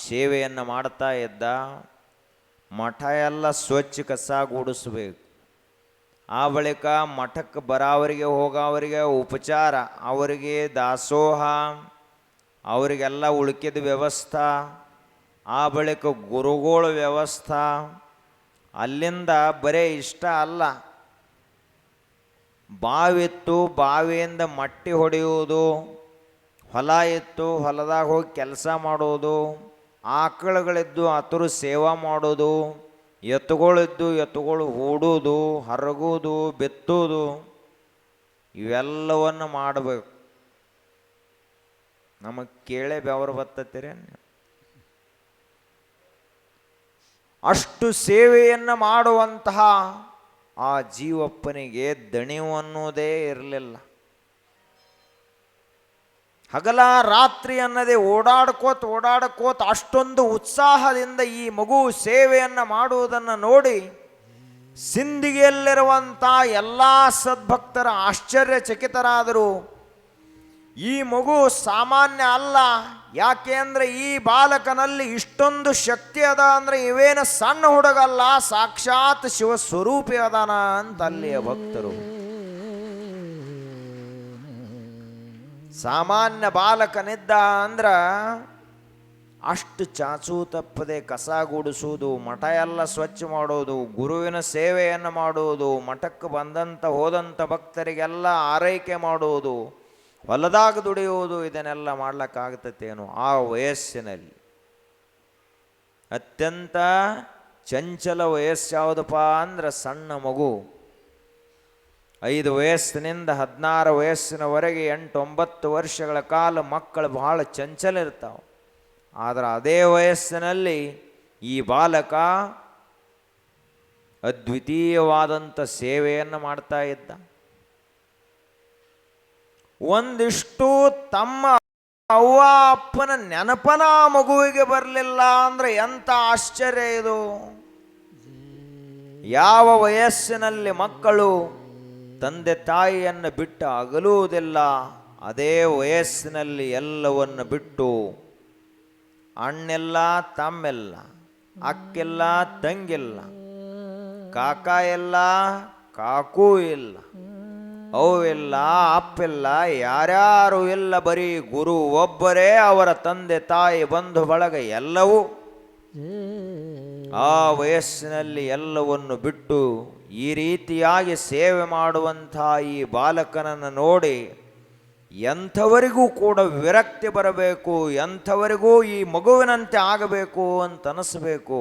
ಸೇವೆಯನ್ನು ಮಾಡ್ತಾ ಇದ್ದ. ಮಠ ಎಲ್ಲ ಸ್ವಚ್ಛ ಕಸ ಗೂಡಿಸ್ಬೇಕು. ಆ ಬಳಿಕ ಮಠಕ್ಕೆ ಬರೋವರಿಗೆ ಹೋಗೋವರಿಗೆ ಉಪಚಾರ, ಅವರಿಗೆ ದಾಸೋಹ, ಅವರಿಗೆಲ್ಲ ಉಳ್ಕಿದ ವ್ಯವಸ್ಥೆ, ಆ ಬಳಿಕ ಗುರುಗಳ ವ್ಯವಸ್ಥೆ. ಅಲ್ಲಿಂದ ಬರೇ ಇಷ್ಟ ಅಲ್ಲ, ಬಾವಿತ್ತು ಬಾವಿಯಿಂದ ಮಟ್ಟಿ ಹೊಡೆಯುವುದು, ಹೊಲ ಇತ್ತು ಹೊಲದಾಗ ಹೋಗಿ ಕೆಲಸ ಮಾಡೋದು, ಆಕಳುಗಳಿದ್ದು ಆತರು ಸೇವಾ ಮಾಡೋದು, ಎತ್ತುಗಳಿದ್ದು ಎತ್ತುಗಳು ಹೂಡೋದು, ಹರಗೋದು, ಬಿತ್ತೋದು, ಇವೆಲ್ಲವನ್ನು ಮಾಡಬೇಕು. ನಮಗೆ ಕೇಳೇ ಬೆವರು ಬರ್ತತೀರಿ. ಅಷ್ಟು ಸೇವೆಯನ್ನು ಮಾಡುವಂತಹ ಆ ಜೀವಪ್ಪನಿಗೆ ದಣಿವು ಅನ್ನೋದೇ ಇರಲಿಲ್ಲ. ಹಗಲ ರಾತ್ರಿ ಅನ್ನದೇ ಓಡಾಡ್ಕೋತ ಅಷ್ಟೊಂದು ಉತ್ಸಾಹದಿಂದ ಈ ಮಗು ಸೇವೆಯನ್ನು ಮಾಡುವುದನ್ನು ನೋಡಿ ಸಿಂಧಿಗೆಯಲ್ಲಿರುವಂಥ ಎಲ್ಲ ಸದ್ಭಕ್ತರ ಆಶ್ಚರ್ಯಚಕಿತರಾದರು. ಈ ಮಗು ಸಾಮಾನ್ಯ ಅಲ್ಲ, ಯಾಕೆ ಅಂದರೆ ಈ ಬಾಲಕನಲ್ಲಿ ಇಷ್ಟೊಂದು ಶಕ್ತಿ ಅದ ಅಂದರೆ ಇವೇನು ಸಣ್ಣ ಹುಡುಗಲ್ಲ, ಸಾಕ್ಷಾತ್ ಶಿವಸ್ವರೂಪಿ ಅದಾನ ಅಂತ ಅಲ್ಲಿಯ ಭಕ್ತರು. ಸಾಮಾನ್ಯ ಬಾಲಕನಿದ್ದ ಅಂದ್ರ ಅಷ್ಟು ಚಾಚೂ ತಪ್ಪದೆ ಕಸ ಗುಡಿಸುವುದು, ಮಠ ಎಲ್ಲ ಸ್ವಚ್ಛ ಮಾಡೋದು, ಗುರುವಿನ ಸೇವೆಯನ್ನು ಮಾಡುವುದು, ಮಠಕ್ಕೆ ಬಂದಂಥ ಹೋದಂಥ ಭಕ್ತರಿಗೆಲ್ಲ ಆರೈಕೆ ಮಾಡುವುದು, ಹೊಲದಾಗ ದುಡಿಯುವುದು, ಇದನ್ನೆಲ್ಲ ಮಾಡ್ಲಿಕ್ಕಾಗ್ತತೇನು ಆ ವಯಸ್ಸಿನಲ್ಲಿ? ಅತ್ಯಂತ ಚಂಚಲ ವಯಸ್ಸು ಯಾವುದಪ್ಪ ಅಂದ್ರೆ ಸಣ್ಣ ಮಗು. 5 ವಯಸ್ಸಿನಿಂದ 16 ವಯಸ್ಸಿನವರೆಗೆ 8-9 ವರ್ಷಗಳ ಕಾಲ ಮಕ್ಕಳು ಬಹಳ ಚಂಚಲ ಇರ್ತಾವೆ. ಆದರೆ ಅದೇ ವಯಸ್ಸಿನಲ್ಲಿ ಈ ಬಾಲಕ ಅದ್ವಿತೀಯವಾದಂಥ ಸೇವೆಯನ್ನು ಮಾಡ್ತಾ ಇದ್ದ. ಒಂದಿಷ್ಟು ತಮ್ಮ ಅವ್ವ ಅಪ್ಪನ ನೆನಪನ ಮಗುವಿಗೆ ಬರಲಿಲ್ಲ ಅಂದ್ರೆ ಎಂಥ ಆಶ್ಚರ್ಯ ಇದು. ಯಾವ ವಯಸ್ಸಿನಲ್ಲಿ ಮಕ್ಕಳು ತಂದೆ ತಾಯಿಯನ್ನು ಬಿಟ್ಟು ಅಗಲುವುದಿಲ್ಲ, ಅದೇ ವಯಸ್ಸಿನಲ್ಲಿ ಎಲ್ಲವನ್ನು ಬಿಟ್ಟು ಅಣ್ಣೆಲ್ಲ ತಮ್ಮೆಲ್ಲ, ಅಕ್ಕೆಲ್ಲ ತಂಗಿಲ್ಲ, ಕಾಕ ಎಲ್ಲ ಕಾಕೂ ಇಲ್ಲ, ಅವಿಲ್ಲ ಅಪ್ಪಿಲ್ಲ, ಯಾರ್ಯಾರು ಇಲ್ಲ, ಬರೀ ಗುರು ಒಬ್ಬರೇ, ಅವರ ತಂದೆ ತಾಯಿ ಬಂಧು ಬಳಗ ಎಲ್ಲವೂ. ಆ ವಯಸ್ಸಿನಲ್ಲಿ ಎಲ್ಲವನ್ನು ಬಿಟ್ಟು ಈ ರೀತಿಯಾಗಿ ಸೇವೆ ಮಾಡುವಂಥ ಈ ಬಾಲಕನನ್ನು ನೋಡಿ ಎಂಥವರಿಗೂ ಕೂಡ ವಿರಕ್ತಿ ಬರಬೇಕು, ಎಂಥವರಿಗೂ ಈ ಮಗುವಿನಂತೆ ಆಗಬೇಕು ಅಂತ ಅನಿಸ್ಬೇಕು.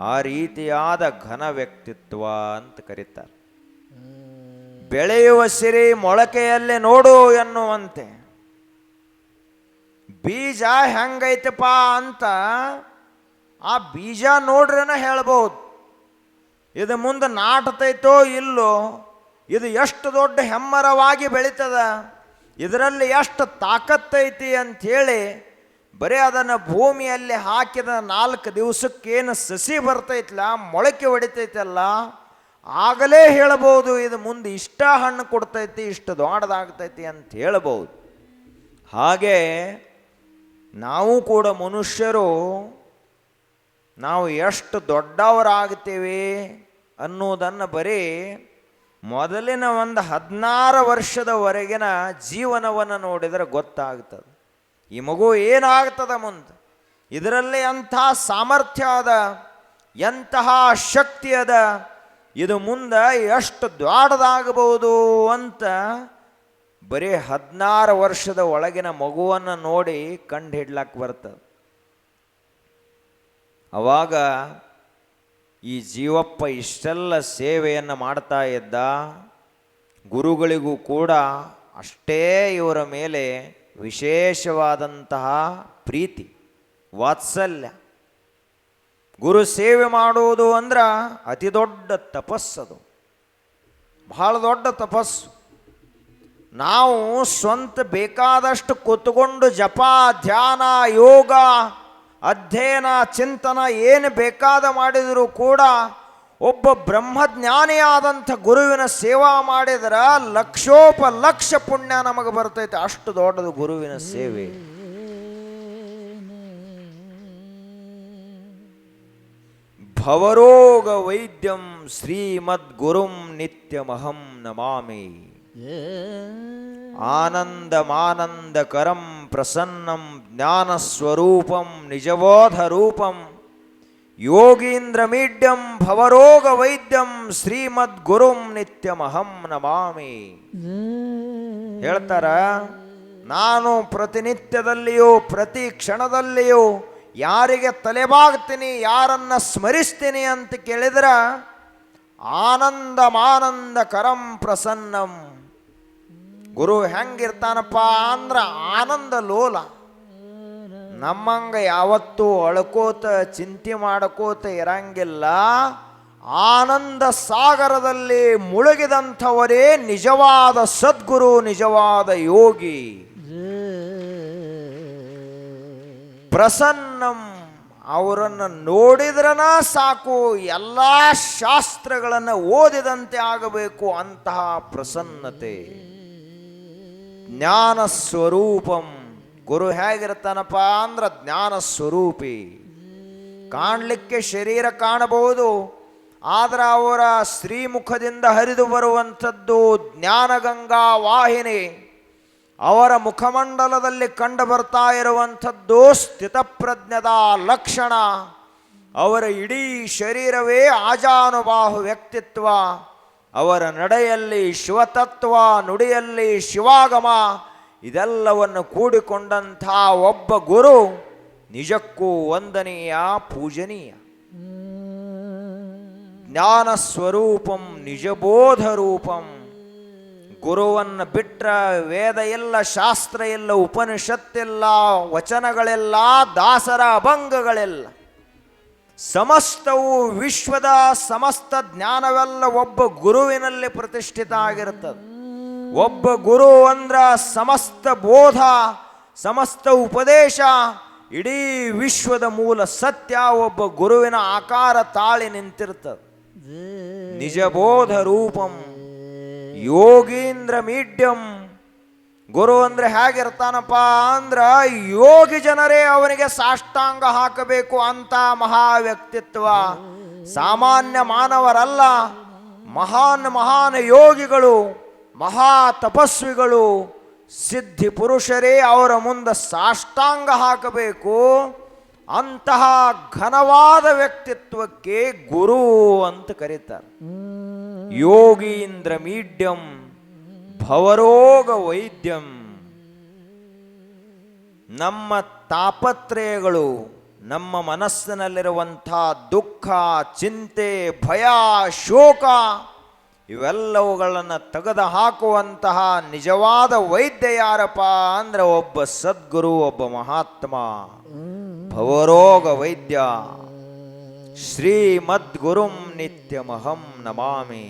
ಆ ರೀತಿಯಾದ ಘನ ವ್ಯಕ್ತಿತ್ವ ಅಂತ ಕರೀತಾರೆ. ಬೆಳೆಯುವ ಸಿರಿ ಮೊಳಕೆಯಲ್ಲೇ ನೋಡು ಎನ್ನುವಂತೆ ಬೀಜ ಹೆಂಗೈತಪ್ಪ ಅಂತ ಆ ಬೀಜ ನೋಡ್ರೇನೆ ಹೇಳ್ಬೋದು. ಇದು ಮುಂದೆ ನಾಟತೈತೋ ಇಲ್ಲೋ, ಇದು ಎಷ್ಟು ದೊಡ್ಡ ಹೆಮ್ಮರವಾಗಿ ಬೆಳೀತದ, ಇದರಲ್ಲಿ ಎಷ್ಟು ತಾಕತ್ತೈತಿ ಅಂಥೇಳಿ ಬರೀ ಅದನ್ನು ಭೂಮಿಯಲ್ಲಿ ಹಾಕಿದ 4 ದಿವಸಕ್ಕೇನು ಸಸಿ ಬರ್ತೈತಲ್ಲ, ಮೊಳಕೆ ಹೊಡಿತೈತಲ್ಲ, ಆಗಲೇ ಹೇಳ್ಬೋದು ಇದು ಮುಂದೆ ಇಷ್ಟ ಹಣ್ಣು ಕೊಡ್ತೈತಿ, ಇಷ್ಟು ದೊಡ್ಡದಾಗ್ತೈತಿ ಅಂತ ಹೇಳ್ಬೋದು. ಹಾಗೆ ನಾವು ಕೂಡ ಮನುಷ್ಯರು ನಾವು ಎಷ್ಟು ದೊಡ್ಡವರಾಗ್ತೀವಿ ಅನ್ನೋದನ್ನು ಬರೀ ಮೊದಲಿನ ಒಂದು 16 ವರ್ಷದವರೆಗಿನ ಜೀವನವನ್ನು ನೋಡಿದರೆ ಗೊತ್ತಾಗ್ತದೆ. ಈ ಮಗು ಏನಾಗ್ತದ ಮುಂದೆ, ಇದರಲ್ಲಿ ಎಂಥ ಸಾಮರ್ಥ್ಯ ಅದ, ಎಂತಹ ಶಕ್ತಿ ಅದ, ಇದು ಮುಂದೆ ಎಷ್ಟು ದ್ವಾಡದಾಗಬಹುದು ಅಂತ ಬರೀ 16 ವರ್ಷದ ಒಳಗಿನ ಮಗುವನ್ನು ನೋಡಿ ಕಂಡು ಹಿಡ್ಲಕ್ಕೆ ಬರ್ತದೆ. ಅವಾಗ ಈ ಜೀವಪ್ಪ ಇಷ್ಟೆಲ್ಲ ಸೇವೆಯನ್ನು ಮಾಡ್ತಾ ಇದ್ದ. ಗುರುಗಳಿಗೂ ಕೂಡ ಅಷ್ಟೇ ಇವರ ಮೇಲೆ ವಿಶೇಷವಾದಂತಹ ಪ್ರೀತಿ ವಾತ್ಸಲ್ಯ. ಗುರು ಸೇವೆ ಮಾಡುವುದು ಅಂದ್ರೆ ಅತಿ ದೊಡ್ಡ ತಪಸ್ಸದು, ಬಹಳ ದೊಡ್ಡ ತಪಸ್ಸು. ನಾವು ಸ್ವಂತ ಬೇಕಾದಷ್ಟು ಕೂತ್ಕೊಂಡು ಜಪ ಧ್ಯಾನ ಯೋಗ ಅಧ್ಯಯನ ಚಿಂತನ ಏನು ಬೇಕಾದ ಮಾಡಿದರೂ ಕೂಡ ಒಬ್ಬ ಬ್ರಹ್ಮಜ್ಞಾನಿಯಾದಂಥ ಗುರುವಿನ ಸೇವಾ ಮಾಡಿದ್ರೆ ಲಕ್ಷೋಪಲಕ್ಷ ಪುಣ್ಯ ನಮಗೆ ಬರ್ತೈತೆ. ಅಷ್ಟು ದೊಡ್ಡದು ಗುರುವಿನ ಸೇವೆ. ಭವರೋಗ ವೈದ್ಯಂ ಶ್ರೀಮದ್ಗುರುಂ ನಿತ್ಯಮಹಂ ನಮಾಮಿ. ಆನಂದಮಾನಂದಕರಂ ಪ್ರಸನ್ನಂ ಜ್ಞಾನಸ್ವರೂಪಂ ನಿಜಬೋಧ ರೂಪಂ ಯೋಗೀಂದ್ರಮೀಡ್ಯಂ ಭವರೋಗ ವೈದ್ಯಂ ಶ್ರೀಮದ್ಗುರುಂ ನಿತ್ಯಮಹಂ ನಮಾಮಿ. ಹೇಳ್ತಾರ, ನಾನು ಪ್ರತಿನಿತ್ಯದಲ್ಲಿಯೂ ಪ್ರತಿ ಕ್ಷಣದಲ್ಲಿಯೂ ಯಾರಿಗೆ ತಲೆಬಾಗ್ತೀನಿ, ಯಾರನ್ನ ಸ್ಮರಿಸ್ತೀನಿ ಅಂತ ಕೇಳಿದ್ರ ಆನಂದಮಾನಂದಕರಂ ಪ್ರಸನ್ನಂ. ಗುರು ಹೆಂಗಿರ್ತಾನಪ್ಪ ಅಂದ್ರೆ ಆನಂದ ಲೋಲ. ನಮ್ಮಂಗ ಯಾವತ್ತೂ ಅಳ್ಕೋತ ಚಿಂತೆ ಮಾಡ್ಕೋತ ಇರಂಗಿಲ್ಲ. ಆನಂದ ಸಾಗರದಲ್ಲಿ ಮುಳುಗಿದಂಥವರೇ ನಿಜವಾದ ಸದ್ಗುರು, ನಿಜವಾದ ಯೋಗಿ. ಪ್ರಸನ್ನಂ, ಅವರನ್ನು ನೋಡಿದ್ರನ ಸಾಕು ಎಲ್ಲ ಶಾಸ್ತ್ರಗಳನ್ನು ಓದಿದಂತೆ ಆಗಬೇಕು, ಅಂತಹ ಪ್ರಸನ್ನತೆ. ಜ್ಞಾನ ಸ್ವರೂಪಂ, ಗುರು ಹೇಗಿರ್ತಾನಪ್ಪ ಅಂದ್ರೆ ಜ್ಞಾನ ಸ್ವರೂಪಿ. ಕಾಣಲಿಕ್ಕೆ ಶರೀರ ಕಾಣಬಹುದು, ಆದ್ರೆ ಅವರ ಶ್ರೀಮುಖದಿಂದ ಹರಿದು ಬರುವಂಥದ್ದು ಜ್ಞಾನಗಂಗಾ ವಾಹಿನಿ. ಅವರ ಮುಖಮಂಡಲದಲ್ಲಿ ಕಂಡು ಬರ್ತಾ ಇರುವಂಥದ್ದು ಸ್ಥಿತಪ್ರಜ್ಞದ ಲಕ್ಷಣ. ಅವರ ಇಡೀ ಶರೀರವೇ ಆಜಾನುಬಾಹು ವ್ಯಕ್ತಿತ್ವ. ಅವರ ನಡೆಯಲ್ಲಿ ಶಿವತತ್ವ, ನುಡಿಯಲ್ಲಿ ಶಿವಾಗಮ, ಇದೆಲ್ಲವನ್ನು ಕೂಡಿಕೊಂಡಂಥ ಒಬ್ಬ ಗುರು ನಿಜಕ್ಕೂ ವಂದನೀಯ, ಪೂಜನೀಯ. ಜ್ಞಾನ ಸ್ವರೂಪಂ ನಿಜಬೋಧ ರೂಪಂ. ಗುರುವನ್ನು ಬಿಟ್ರ ವೇದ ಇಲ್ಲ, ಶಾಸ್ತ್ರ ಇಲ್ಲ, ಉಪನಿಷತ್ತಿಲ್ಲ, ವಚನಗಳೆಲ್ಲ, ದಾಸರ ಅಭಂಗಗಳೆಲ್ಲ. ಸಮಸ್ತವು ವಿಶ್ವದ ಸಮಸ್ತ ಜ್ಞಾನವೆಲ್ಲ ಒಬ್ಬ ಗುರುವಿನಲ್ಲಿ ಪ್ರತಿಷ್ಠಿತ ಆಗಿರುತ್ತದೆ. ಒಬ್ಬ ಗುರು ಅಂದ್ರ ಸಮಸ್ತ ಬೋಧ, ಸಮಸ್ತ ಉಪದೇಶ, ಇಡೀ ವಿಶ್ವದ ಮೂಲ ಸತ್ಯ ಒಬ್ಬ ಗುರುವಿನ ಆಕಾರ ತಾಳಿ ನಿಂತಿರ್ತದೆ. ನಿಜಬೋಧ ರೂಪಂ ಯೋಗೀಂದ್ರ ಮೀಡ್ಯಂ. ಗುರು ಅಂದ್ರೆ ಹೇಗಿರ್ತಾನಪ್ಪ ಅಂದ್ರ ಯೋಗಿ ಜನರೇ ಅವನಿಗೆ ಸಾಷ್ಟಾಂಗ ಹಾಕಬೇಕು ಅಂತ ಮಹಾ ವ್ಯಕ್ತಿತ್ವ. ಸಾಮಾನ್ಯ ಮಾನವರಲ್ಲ, ಮಹಾನ್ ಯೋಗಿಗಳು, ಮಹಾ ತಪಸ್ವಿಗಳು, ಸಿದ್ಧಿ ಪುರುಷರೇ ಅವರ ಮುಂದೆ ಸಾಷ್ಟಾಂಗ ಹಾಕಬೇಕು. ಅಂತಹ ಘನವಾದ ವ್ಯಕ್ತಿತ್ವಕ್ಕೆ ಗುರು ಅಂತ ಕರೀತಾರೆ. ಯೋಗೀಂದ್ರ ಮೀಡ್ಯಂ ಭವರೋಗ ವೈದ್ಯಂ. ನಮ್ಮ ತಾಪತ್ರಯಗಳು, ನಮ್ಮ ಮನಸ್ಸಿನಲ್ಲಿರುವಂಥ ದುಃಖ, ಚಿಂತೆ, ಭಯ, ಶೋಕ ಇವೆಲ್ಲವುಗಳನ್ನು ತೆಗೆದು ಹಾಕುವಂತಹ ನಿಜವಾದ ವೈದ್ಯ ಯಾರಪ್ಪ ಅಂದ್ರೆ ಒಬ್ಬ ಸದ್ಗುರು, ಒಬ್ಬ ಮಹಾತ್ಮ, ಭವರೋಗ ವೈದ್ಯ. ಶ್ರೀಮದ್ಗುರುಂ ನಿತ್ಯಮಹಂ ನಮಾಮಿ.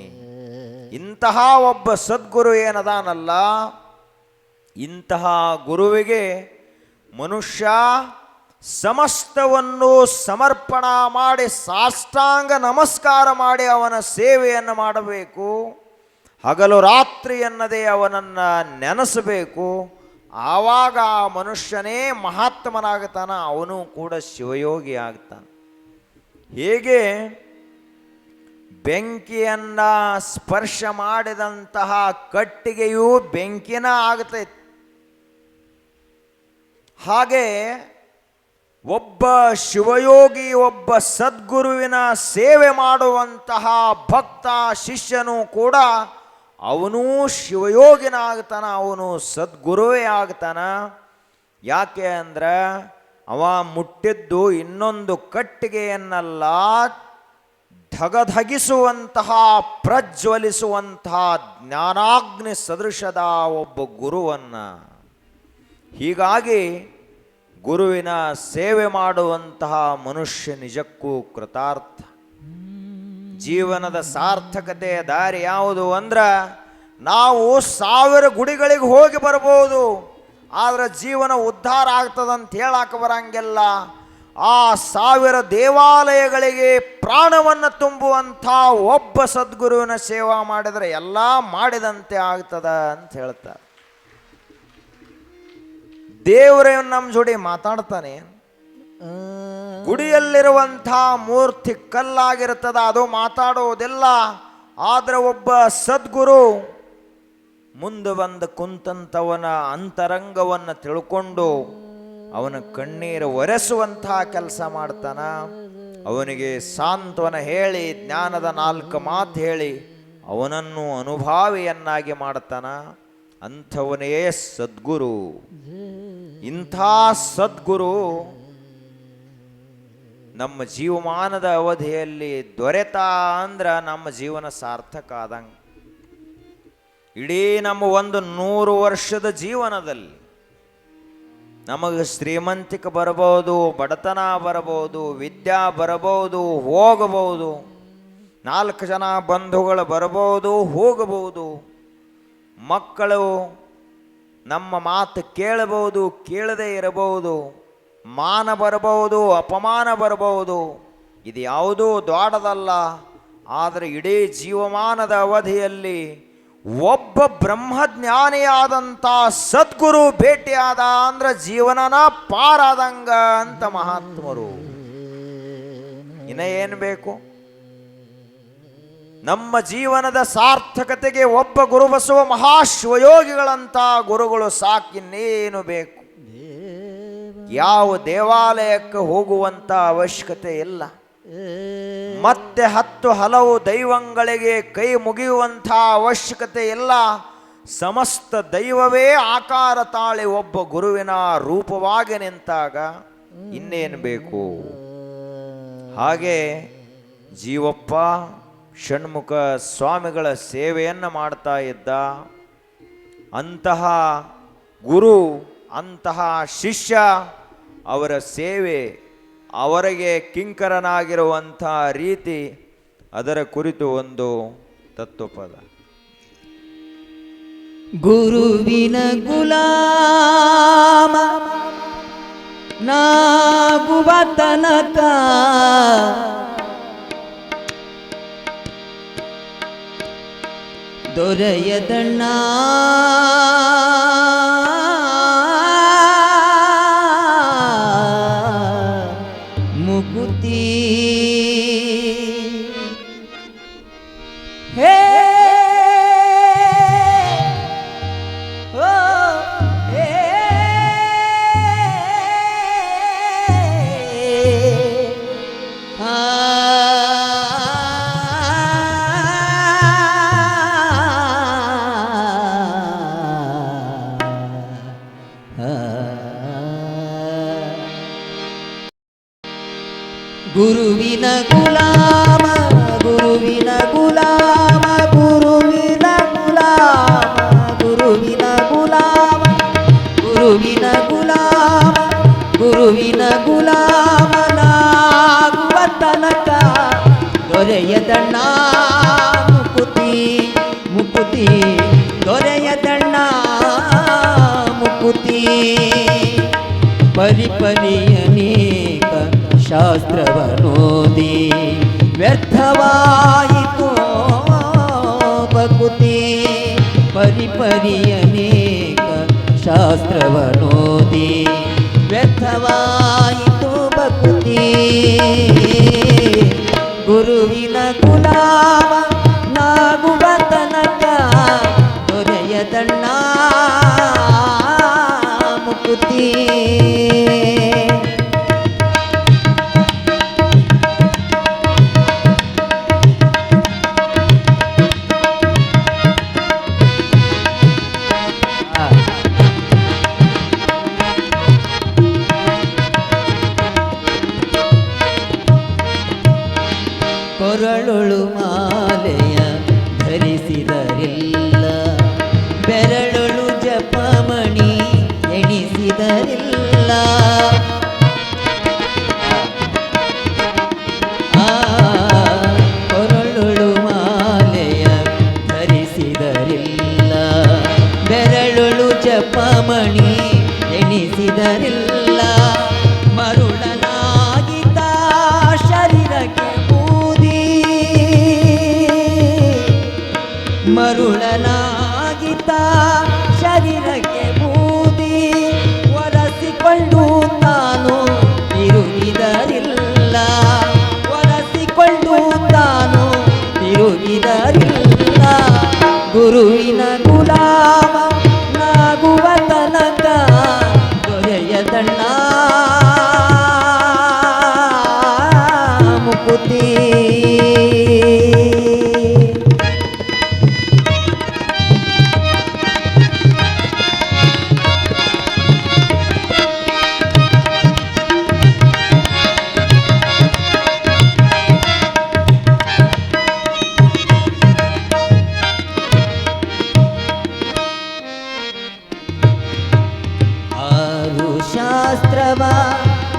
ಇಂತಹ ಒಬ್ಬ ಸದ್ಗುರು ಏನದಾನಲ್ಲ, ಇಂತಹ ಗುರುವಿಗೆ ಮನುಷ್ಯ ಸಮಸ್ತವನ್ನು ಸಮರ್ಪಣ ಮಾಡಿ ಸಾಷ್ಟಾಂಗ ನಮಸ್ಕಾರ ಮಾಡಿ ಅವನ ಸೇವೆಯನ್ನು ಮಾಡಬೇಕು. ಹಗಲು ರಾತ್ರಿ ಎನ್ನದೇ ಅವನನ್ನು ನೆನೆಸಬೇಕು. ಆವಾಗ ಆ ಮನುಷ್ಯನೇ ಮಹಾತ್ಮನಾಗ್ತಾನ, ಅವನು ಕೂಡ ಶಿವಯೋಗಿ ಆಗ್ತಾನೆ. ಹೇಗೆ ಬೆಂಕಿಯನ್ನ ಸ್ಪರ್ಶ ಮಾಡಿದಂತಹ ಕಟ್ಟಿಗೆಯೂ ಬೆಂಕಿನ ಆಗ್ತೈತಿ, ಹಾಗೆ ಒಬ್ಬ ಶಿವಯೋಗಿ, ಒಬ್ಬ ಸದ್ಗುರುವಿನ ಸೇವೆ ಮಾಡುವಂತಹ ಭಕ್ತ ಶಿಷ್ಯನು ಕೂಡ ಅವನೂ ಶಿವಯೋಗಿನ ಆಗ್ತಾನ, ಅವನು ಸದ್ಗುರುವೇ ಆಗ್ತಾನ. ಯಾಕೆ ಅಂದ್ರೆ ಅವ ಮುಟ್ಟಿದ್ದು ಇನ್ನೊಂದು ಕಟ್ಟಿಗೆಯನ್ನಲ್ಲ, ಧಗಧಗಿಸುವಂತಹ ಪ್ರಜ್ವಲಿಸುವಂತಹ ಜ್ಞಾನಾಗ್ನಿ ಸದೃಶದ ಒಬ್ಬ ಗುರುವನ್ನ. ಹೀಗಾಗಿ ಗುರುವಿನ ಸೇವೆ ಮಾಡುವಂತಹ ಮನುಷ್ಯ ನಿಜಕ್ಕೂ ಕೃತಾರ್ಥ. ಜೀವನದ ಸಾರ್ಥಕತೆಯ ದಾರಿ ಯಾವುದು ಅಂದ್ರೆ, ನಾವು 1000 ಗುಡಿಗಳಿಗೆ ಹೋಗಿ ಬರ್ಬೋದು, ಆದ್ರೆ ಜೀವನ ಉದ್ಧಾರ ಆಗ್ತದಂತ ಹೇಳಾಕ ಬರಂಗಿಲ್ಲ. ಆ 1000 ದೇವಾಲಯಗಳಿಗೆ ಪ್ರಾಣವನ್ನು ತುಂಬುವಂಥ ಒಬ್ಬ ಸದ್ಗುರುವಿನ ಸೇವಾ ಮಾಡಿದರೆ ಎಲ್ಲ ಮಾಡಿದಂತೆ ಆಗ್ತದ ಅಂತ ಹೇಳ್ತಾರೆ. ದೇವರೇ ನಮ್ಮ ಜೋಡಿ ಮಾತಾಡ್ತಾನೆ. ಗುಡಿಯಲ್ಲಿರುವಂಥ ಮೂರ್ತಿ ಕಲ್ಲಾಗಿರ್ತದ, ಅದು ಮಾತಾಡೋದಿಲ್ಲ. ಆದ್ರೆ ಒಬ್ಬ ಸದ್ಗುರು ಮುಂದೆ ಬಂದು ಕುಂತಂಥವನ ಅಂತರಂಗವನ್ನು ತಿಳ್ಕೊಂಡು ಅವನ ಕಣ್ಣೀರು ಒರೆಸುವಂತಹ ಕೆಲಸ ಮಾಡ್ತಾನ. ಅವನಿಗೆ ಸಾಂತ್ವನ ಹೇಳಿ, ಜ್ಞಾನದ 4 ಮಾತು ಹೇಳಿ ಅವನನ್ನು ಅನುಭಾವಿಯನ್ನಾಗಿ ಮಾಡ್ತಾನ. ಅಂಥವನೇ ಸದ್ಗುರು. ಇಂಥ ಸದ್ಗುರು ನಮ್ಮ ಜೀವಮಾನದ ಅವಧಿಯಲ್ಲಿ ದೊರೆತ ಅಂದ್ರೆ ನಮ್ಮ ಜೀವನ ಸಾರ್ಥಕ ಆದಂಗೆ. ಇಡೀ ನಮ್ಮ ಒಂದು 100 ವರ್ಷದ ಜೀವನದಲ್ಲಿ ನಮಗೆ ಶ್ರೀಮಂತಿಕೆ ಬರಬಹುದು, ಬಡತನ ಬರಬಹುದು, ವಿದ್ಯಾ ಬರಬಹುದು, ಹೋಗಬಹುದು, 4 ಜನ ಬಂಧುಗಳು ಬರಬಹುದು, ಹೋಗಬಹುದು, ಮಕ್ಕಳು ನಮ್ಮ ಮಾತು ಕೇಳಬಹುದು, ಕೇಳದೇ ಇರಬಹುದು, ಮಾನ ಬರಬಹುದು, ಅಪಮಾನ ಬರಬಹುದು. ಇದು ಯಾವುದೂ ದೊಡ್ಡದಲ್ಲ. ಆದರೆ ಇಡೀ ಜೀವಮಾನದ ಅವಧಿಯಲ್ಲಿ ಒಬ್ಬ ಬ್ರಹ್ಮಜ್ಞಾನಿಯಾದಂಥ ಸದ್ಗುರು ಭೇಟಿಯಾದ ಅಂದ್ರೆ ಜೀವನನ ಪಾರಾದಂಗ ಅಂತ ಮಹಾತ್ಮರು. ಇನ್ನ ಏನು ಬೇಕು? ನಮ್ಮ ಜೀವನದ ಸಾರ್ಥಕತೆಗೆ ಒಬ್ಬ ಗುರುಬಸವ ಮಹಾಶ್ವಯೋಗಿಗಳಂತ ಗುರುಗಳು ಸಾಕಿನ್ನೇನು ಬೇಕು? ಯಾವ ದೇವಾಲಯಕ್ಕೆ ಹೋಗುವಂತ ಅವಶ್ಯಕತೆ ಇಲ್ಲ. ಮತ್ತೆ 10 ಹಲವು ದೈವಗಳಿಗೆ ಕೈ ಮುಗಿಯುವಂಥ ಅವಶ್ಯಕತೆ ಇಲ್ಲ. ಸಮಸ್ತ ದೈವವೇ ಆಕಾರ ತಾಳಿ ಒಬ್ಬ ಗುರುವಿನ ರೂಪವಾಗಿ ನಿಂತಾಗ ಇನ್ನೇನು ಬೇಕು? ಹಾಗೆ ಜೀವಪ್ಪ ಷಣ್ಮುಖ ಸ್ವಾಮಿಗಳ ಸೇವೆಯನ್ನು ಮಾಡ್ತಾ ಇದ್ದ. ಅಂತಹ ಗುರು, ಅಂತಹ ಶಿಷ್ಯ, ಅವರ ಸೇವೆ, ಅವರಿಗೆ ಕಿಂಕರನಾಗಿರುವಂಥ ರೀತಿ, ಅದರ ಕುರಿತು ಒಂದು ತತ್ವಪದ. ಗುರುವಿನ ಗುಲಾಮ ನಾಗುವ ತನಕ ದೊರೆಯದಣ್ಣ ಮುಕುತಿ. ಹೇ ಓ ಹೇ ಆ ಗುರುವಿನ ಗುಲಾಮ, ಗುರುವಿನ ಗುಲಾಮ, ಗುರುವಿನ ಗುಲಾಮ, ಗುರುವಿನ ಗುಲಾಮ, ಗುರುವಿನ ಗುಲಾಮ, ಗುರುವಿನ ಗುಲಾಮನಾಗುವ ತನಕ ದೊರೆಯದಣ್ಣ ಮುಕುತಿ, ಮುಕುತಿ, ದೊರೆಯದಣ್ಣ ಮುಕುತಿ. ಪರಿಪರಿಯನೇಕ ಶಾಸ್ತ್ರವನೋದಿ ವ್ಯರ್ಥವಾಯಿತು ಬಕುತಿ. ಪರಿಪರಿಯನೇಕ ಶಾಸ್ತ್ರವನೋದಿ ವ್ಯರ್ಥವಾಯಿತು ಬಕುತಿ. ಗುರುವಿನ ಗುಲಾಮ ನಾಗುವ ತನಕ ದೊರೆಯದಣ್ಣ ಮುಕುತಿ. ಕೊರಳೊಳು ಮಾಲೆಯ ಧರಿಸಿದರಿಲ್ಲ, ಬೆರಳೊಳು ಜಪಮಣಿ ಎಣಿಸಿದರಿಲ್ಲ.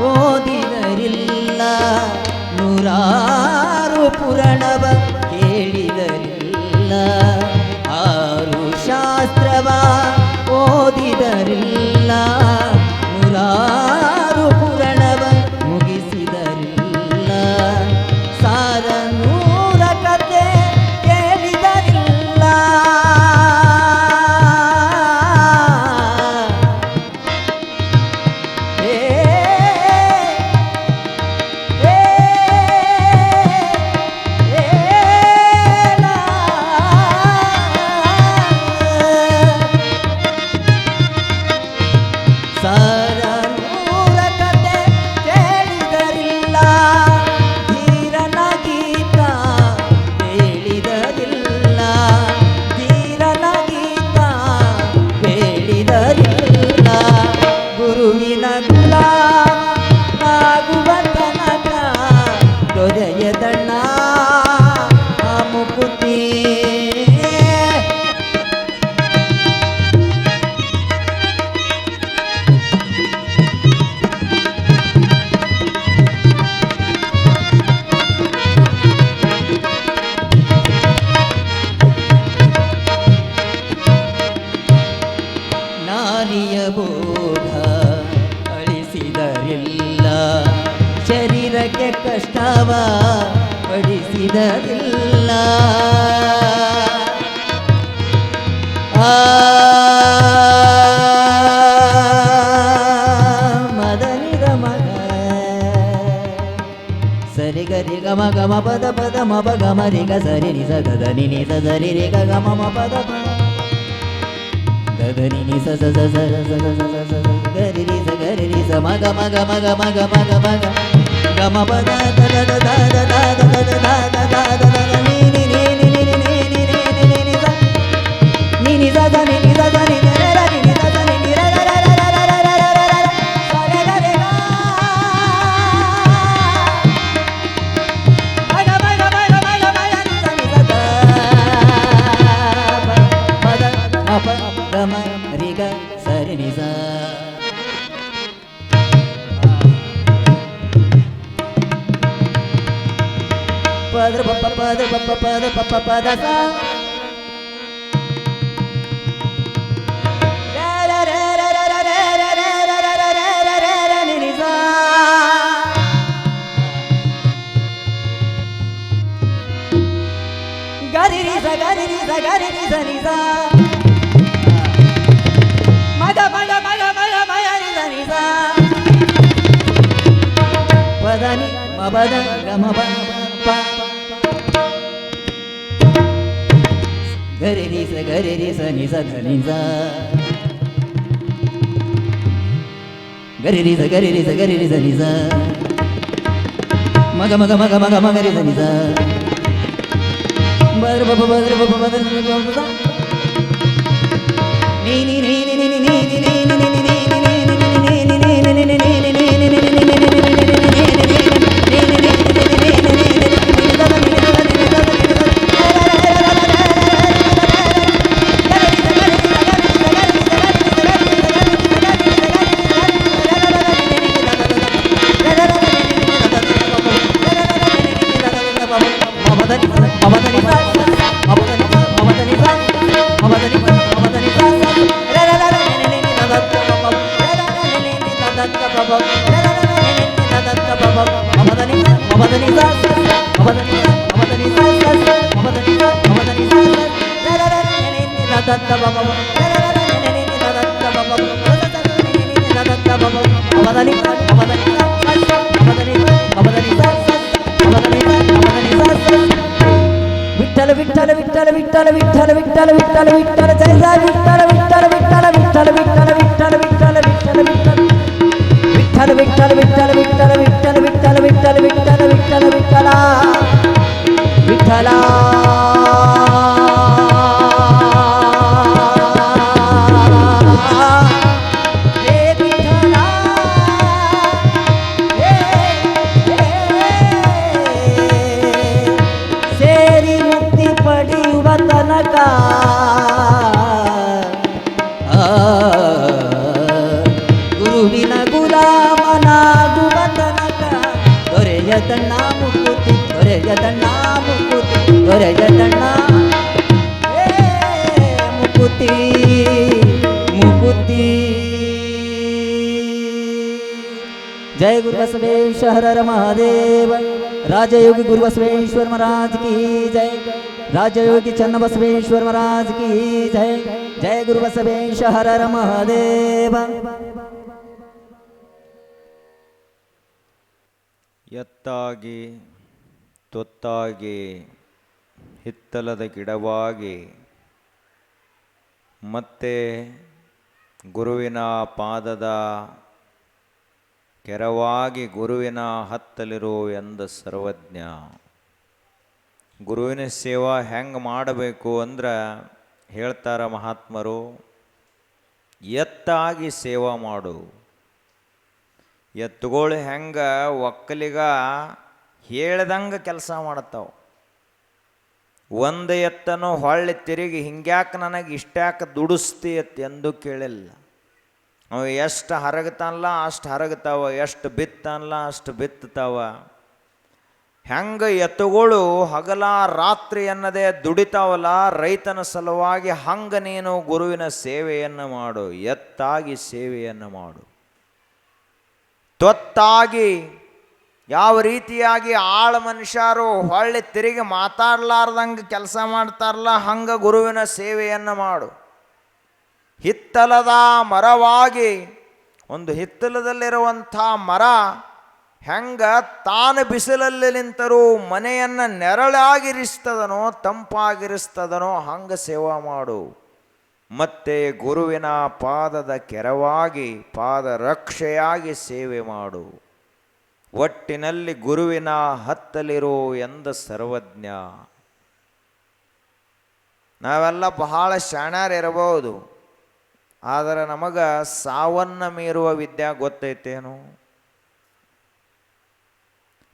ಓದಿದರಿಲ್ಲ ನೂರಾರು ಪುರಾಣವ ಕೇಳಿದರಿಲ್ಲ ಆರು ಶಾಸ್ತ್ರವ ಓದಿದರಿಲ್ಲ ನೂರಾರು ಪುರಾಣವ ಮುಗಿಸಿದರಿಲ್ಲ ಸಾರ ನೂರ ಕತೆ ಕೇಳಿದರಿಲ್ಲ ಏ ಸಾರ ನೂರ ಕತೆ ಕೇಳಿದರಿಲ್ಲ ಧೀರನ ಗೀತ ಹೇಳಿದರಿಲ್ಲ ಧೀರನ ಗೀತ ಹೇಳಿದರಿಲ್ಲ ಗುರುವಿನ ಗುಲಾಮನಾಗುವ ತನಕ ಹೃದಯದಣ್ಣ ಮುಕುತಿ ನಾರಿಯ ಬೋಧ ಅಳಿಸಿದರಿಲ್ಲ ಶರೀರಕ್ಕೆ ಕಷ್ಟವ ಪಡಿಸಿದರಿಲ್ಲ ಆ ಮದನಿದ ಮಗ ಸರಿ ಗರಿ ಗಮ ಗಮ ಪದ ಪದ ಮಪ ಗಮ ರಿ ಗ ಸರಿ ನಿ ಸ ದ ನಿ ನಿ ಸ ಸರಿ ರಿ ಗ ಗಮ ಮ ಪದ ಪ ದ ನಿ ನಿ ಸ ಸ ಸ ಸ ಸ ಸ ಗರಿ ರಿ ಸ ಮ ಗ ಮ ಗ ಮ ಗ ಮ ಗ ಮ ಗ ಮ ಗ ಗ ಮ ಪ the the the the the the the the the the the the ನಿ ನಿ ನಿ ನಿ ನಿ ನಿ ನಿ ನಿ ನಿ ನಿ ಸ ನಿ ನಿ ಸ ಸ ನಿ ನಿ ಸ ಸ ನಿ ನಿ ರ ರ ನಿ ನಿ ಸ ಸ ನಿ ನಿ ರ ರ ರ ರ ರ ರ ರ ರ ರ ರ ಸ ರ ಗ ರೆ ಗ ಮ ಗ ಮ ಗ ಮ ಗ ಮ ಗ ಮ ಗ ನಿ ಸ ನಿ ಸ ದ ಪ ದ ಮ ಪ ಗ ಮ ರಿ ಗ ಸ ರಿ ನಿ ಸ ಪದ ಪ ಪ ಪದ ಪ ಪ ಪದ ಪ ಪ ಪದ ಸ ರ ರ ರ ರ ರ ರ ರ ರ ರ ರ ರ ರ ರ ರ ರ ನಿ ನಿ ಸ ಗರಿ ರಿ ಸ ಗರಿ ರಿ ಸ ಗರಿ ರಿ ಸ ನಿ ಸ ಮಗ ಮಗ ಮಗ ಮಗ ಮಗ ರಿ ಸ ನಿ ಸ ಪದ ನಿ ಮ ಪದ ಗ ಮ ಪ ಪ ಗರಿ ರಿ ಸ ನಿ ಸ ಧ ನಿ ಸ ಗರಿ ರಿ ಸ ನಿ ಸ ಮಗ ಮಗ ಮಗ ಮಗ ಮಗ ರಿ ಸ ನಿ ಸ ಬದ್ರ ಬಬ ಬದ್ರ ಬಬ ಬದ್ರ ಬಬ ನೀ ನೀ ನೀ ನೀ ನೀ ನೀ ನೀ ನೀ ನೀ ನೀ ನೀ ವಿಠಲ ವಿಠಲ ವಿಠಲ ವಿಠಲ ವಿಠಲ ವಿಠಲ ವಿಠಲ ವಿಠಲ ಜಯ ಜಯ ವಿಠಲ ವಿಠಲ ವಿಠಲ ವಿಠಲ ವಿಠಲ ವಿಠಲ ವಿಠಲ ವಿಠಲ ವಿಠಲ ವಿಠಲ ವಿಠಲ ವಿಠಲ ವಿಠಲ ವಿಠಲ ವಿಠಲ ವಿಠಲ ವಿಠಲ ವಿಠಲ ವಿಠಲ ಗುರುವಿನ ಗುಲಾಮನಾಗುವ ದೊರೆಯದಣ್ಣ ಮುಕುತಿ ದೊರೆಯದಣ್ಣ ಮುಕುತಿ ದೊರೆಯದಣ್ಣ ಮುಕುತಿ ಮುಕುತಿ. जय गुरु बसवेश्वर हर हर महादेव. राजयोगी गुरु बसवेश्वर महाराज की जय. राजयोगी चन्न बसवेश्वर महाराज की जय. जय गुरु बसवेश्वर हर हर महादेव. ಎತ್ತಾಗಿ ತೊತ್ತಾಗಿ ಹಿತ್ತಲದ ಗಿಡವಾಗಿ ಮತ್ತೆ ಗುರುವಿನ ಪಾದದ ಕೆರವಾಗಿ ಗುರುವಿನ ಹತ್ತಲಿರೋ ಎಂದ ಸರ್ವಜ್ಞ. ಗುರುವಿನ ಸೇವಾ ಹೆಂಗೆ ಮಾಡಬೇಕು ಅಂದ್ರೆ ಹೇಳ್ತಾರ ಮಹಾತ್ಮರು, ಎತ್ತಾಗಿ ಸೇವಾ ಮಾಡು. ಎತ್ತುಗಳು ಹೆಂಗೆ ಒಕ್ಕಲಿಗ ಹೇಳ್ದಂಗೆ ಕೆಲಸ ಮಾಡ್ತಾವೆ. ಒಂದು ಎತ್ತನು ಹೊಳ್ಳಿ ತಿರುಗಿ ಹಿಂಗ್ಯಾಕೆ ನನಗೆ ಇಷ್ಟ್ಯಾಕೆ ದುಡಿಸ್ತಿ ಎತ್ತು ಎಂದೂ ಕೇಳಿಲ್ಲ. ಅವು ಎಷ್ಟು ಹರಗ್ತಾನಲ್ಲ ಅಷ್ಟು ಹರಗ್ತಾವ, ಎಷ್ಟು ಬಿತ್ತಾನಲ್ಲ ಅಷ್ಟು ಬಿತ್ತತಾವ. ಹೆಂಗೆ ಎತ್ತುಗಳು ಹಗಲ ರಾತ್ರಿ ಅನ್ನದೇ ದುಡಿತಾವಲ್ಲ ರೈತನ ಸಲುವಾಗಿ, ಹಂಗೆ ನೀನು ಗುರುವಿನ ಸೇವೆಯನ್ನು ಮಾಡು. ಎತ್ತಾಗಿ ಸೇವೆಯನ್ನು ಮಾಡು. ತೊತ್ತಾಗಿ ಯಾವ ರೀತಿಯಾಗಿ ಆಳ ಮನುಷ್ಯರು ಹೊಳ್ಳಿ ತಿರುಗಿ ಮಾತಾಡ್ಲಾರ್ದಂಗೆ ಕೆಲಸ ಮಾಡ್ತಾರಲ್ಲ ಹಂಗೆ ಗುರುವಿನ ಸೇವೆಯನ್ನು ಮಾಡು. ಹಿತ್ತಲದ ಮರವಾಗಿ, ಒಂದು ಹಿತ್ತಲದಲ್ಲಿರುವಂಥ ಮರ ಹೆಂಗ ತಾನು ಬಿಸಿಲಲ್ಲಿ ನಿಂತರೂ ಮನೆಯನ್ನು ನೆರಳಾಗಿರಿಸ್ತದನೋ ತಂಪಾಗಿರಿಸ್ತದನೋ ಹಂಗೆ ಸೇವಾ ಮಾಡು. ಮತ್ತೆ ಗುರುವಿನ ಪಾದದ ಕೆರವಾಗಿ ಪಾದ ರಕ್ಷೆಯಾಗಿ ಸೇವೆ ಮಾಡು. ಒಟ್ಟಿನಲ್ಲಿ ಗುರುವಿನ ಹತ್ತಲಿರೋ ಎಂದ ಸರ್ವಜ್ಞ. ನಾವೆಲ್ಲ ಬಹಳ ಶಾಣ್ಯರಿರಬಹುದು, ಆದರೆ ನಮಗೆ ಸಾವನ್ನು ಮೀರುವ ವಿದ್ಯೆ ಗೊತ್ತೈತೇನು?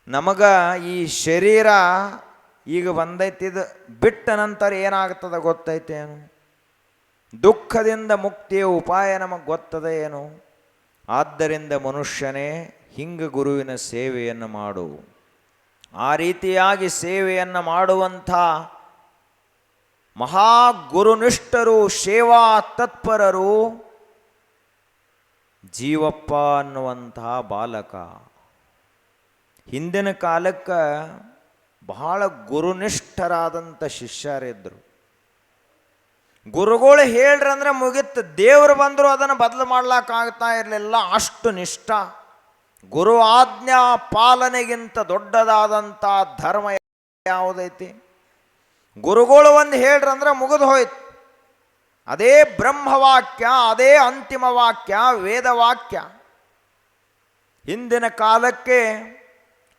ನಮಗೆ ಈ ಶರೀರ ಈಗ ಬಂದೈತಿದು ಬಿಟ್ಟ ನಂತರ ಏನಾಗ್ತದೆ ಗೊತ್ತೈತೇನು? ದುಃಖದಿಂದ ಮುಕ್ತಿಯ ಉಪಾಯ ನಮಗೆ ಗೊತ್ತದ ಏನು? ಆದ್ದರಿಂದ ಮನುಷ್ಯನೇ ಹಿಂಗೆ ಗುರುವಿನ ಸೇವೆಯನ್ನು ಮಾಡು. ಆ ರೀತಿಯಾಗಿ ಸೇವೆಯನ್ನು ಮಾಡುವಂಥ ಮಹಾಗುರುನಿಷ್ಠರು, ಸೇವಾ ತತ್ಪರರು ಜೀವಪ್ಪ ಅನ್ನುವಂತಹ ಬಾಲಕ. ಹಿಂದಿನ ಕಾಲಕ್ಕೆ ಬಹಳ ಗುರುನಿಷ್ಠರಾದಂಥ ಶಿಷ್ಯರಿದ್ದರು. ಗುರುಗಳು ಹೇಳ್ರಂದ್ರೆ ಮುಗಿತು, ದೇವರು ಬಂದರು ಅದನ್ನು ಬದಲು ಮಾಡ್ಲಿಕ್ಕಾಗ್ತಾ ಇರಲಿಲ್ಲ, ಅಷ್ಟು ನಿಷ್ಠ. ಗುರು ಆಜ್ಞಾ ಪಾಲನೆಗಿಂತ ದೊಡ್ಡದಾದಂಥ ಧರ್ಮ ಯಾವುದೈತಿ? ಗುರುಗಳು ಒಂದು ಹೇಳ್ರಂದ್ರೆ ಮುಗಿದು ಹೋಯ್ತು. ಅದೇ ಬ್ರಹ್ಮವಾಕ್ಯ, ಅದೇ ಅಂತಿಮ ವಾಕ್ಯ, ವೇದವಾಕ್ಯ. ಹಿಂದಿನ ಕಾಲಕ್ಕೆ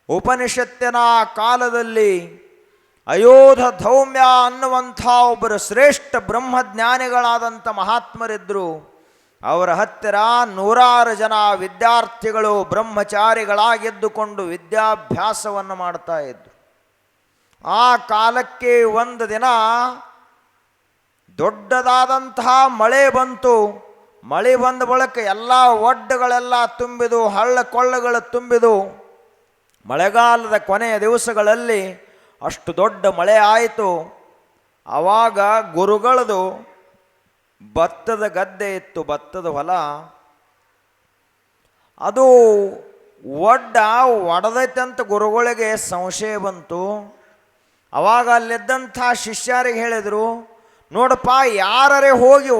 ಉಪನಿಷತ್ತಿನ ಕಾಲದಲ್ಲಿ ಅಯೋಧ ಧೌಮ್ಯ ಅನ್ನುವಂಥ ಒಬ್ಬರು ಶ್ರೇಷ್ಠ ಬ್ರಹ್ಮಜ್ಞಾನಿಗಳಾದಂಥ ಮಹಾತ್ಮರಿದ್ದರು. ಅವರ ಹತ್ತಿರ 100 ಜನ ವಿದ್ಯಾರ್ಥಿಗಳು ಬ್ರಹ್ಮಚಾರಿಗಳಾಗಿದ್ದುಕೊಂಡು ವಿದ್ಯಾಭ್ಯಾಸವನ್ನು ಮಾಡ್ತಾ ಇದ್ದರು. ಆ ಕಾಲಕ್ಕೆ ಒಂದು ದಿನ ದೊಡ್ಡದಾದಂತಹ ಮಳೆ ಬಂತು. ಮಳೆ ಬಂದ ಬಳಿಕ ಎಲ್ಲ ಒಡ್ಡುಗಳೆಲ್ಲ ತುಂಬಿದು, ಹಳ್ಳ ಕೊಳ್ಳಗಳು ತುಂಬಿದು. ಮಳೆಗಾಲದ ಕೊನೆಯ ದಿವಸಗಳಲ್ಲಿ ಅಷ್ಟು ದೊಡ್ಡ ಮಳೆ ಆಯಿತು. ಆವಾಗ ಗುರುಗಳದು ಭತ್ತದ ಗದ್ದೆ ಇತ್ತು, ಭತ್ತದ ಹೊಲ. ಅದು ಒಡೆದೈತೆ ಅಂತ ಗುರುಗಳಿಗೆ ಸಂಶಯ ಬಂತು. ಆವಾಗ ಅಲ್ಲಿದ್ದಂಥ ಶಿಷ್ಯರಿಗೆ ಹೇಳಿದರು, ನೋಡಪ್ಪ, ಯಾರೇ ಹೋಗಿ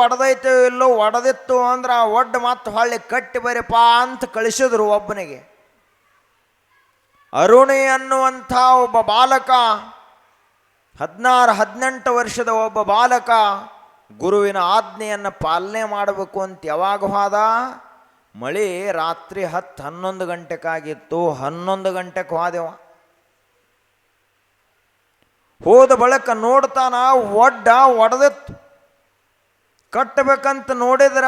ಒಡೆದೈತೋ ಇಲ್ಲೋ, ಒಡೆದಿತ್ತು ಅಂದ್ರೆ ಆ ಒಡ್ಡು ಮತ್ತೆ ಹೊಳ್ಳಿ ಕಟ್ಟಿ ಬರೀಪ್ಪ ಅಂತ ಕಳಿಸಿದ್ರು ಒಬ್ಬನಿಗೆ. ಅರುಣಿ ಅನ್ನುವಂಥ ಒಬ್ಬ ಬಾಲಕ, 16-18 ವರ್ಷದ ಒಬ್ಬ ಬಾಲಕ ಗುರುವಿನ ಆಜ್ಞೆಯನ್ನು ಪಾಲನೆ ಮಾಡಬೇಕು ಅಂತ ಯಾವಾಗ ಹೋದ? ಮಳೆ ರಾತ್ರಿ 10-11 ಗಂಟೆಗಾಗಿತ್ತು. 11 ಗಂಟೆಗೆ ಹೋದೆವ. ಹೋದ ಬಳಿಕ ನೋಡ್ತಾನ ಒಡೆದಿತ್ತು. ಕಟ್ಟಬೇಕಂತ ನೋಡಿದ್ರ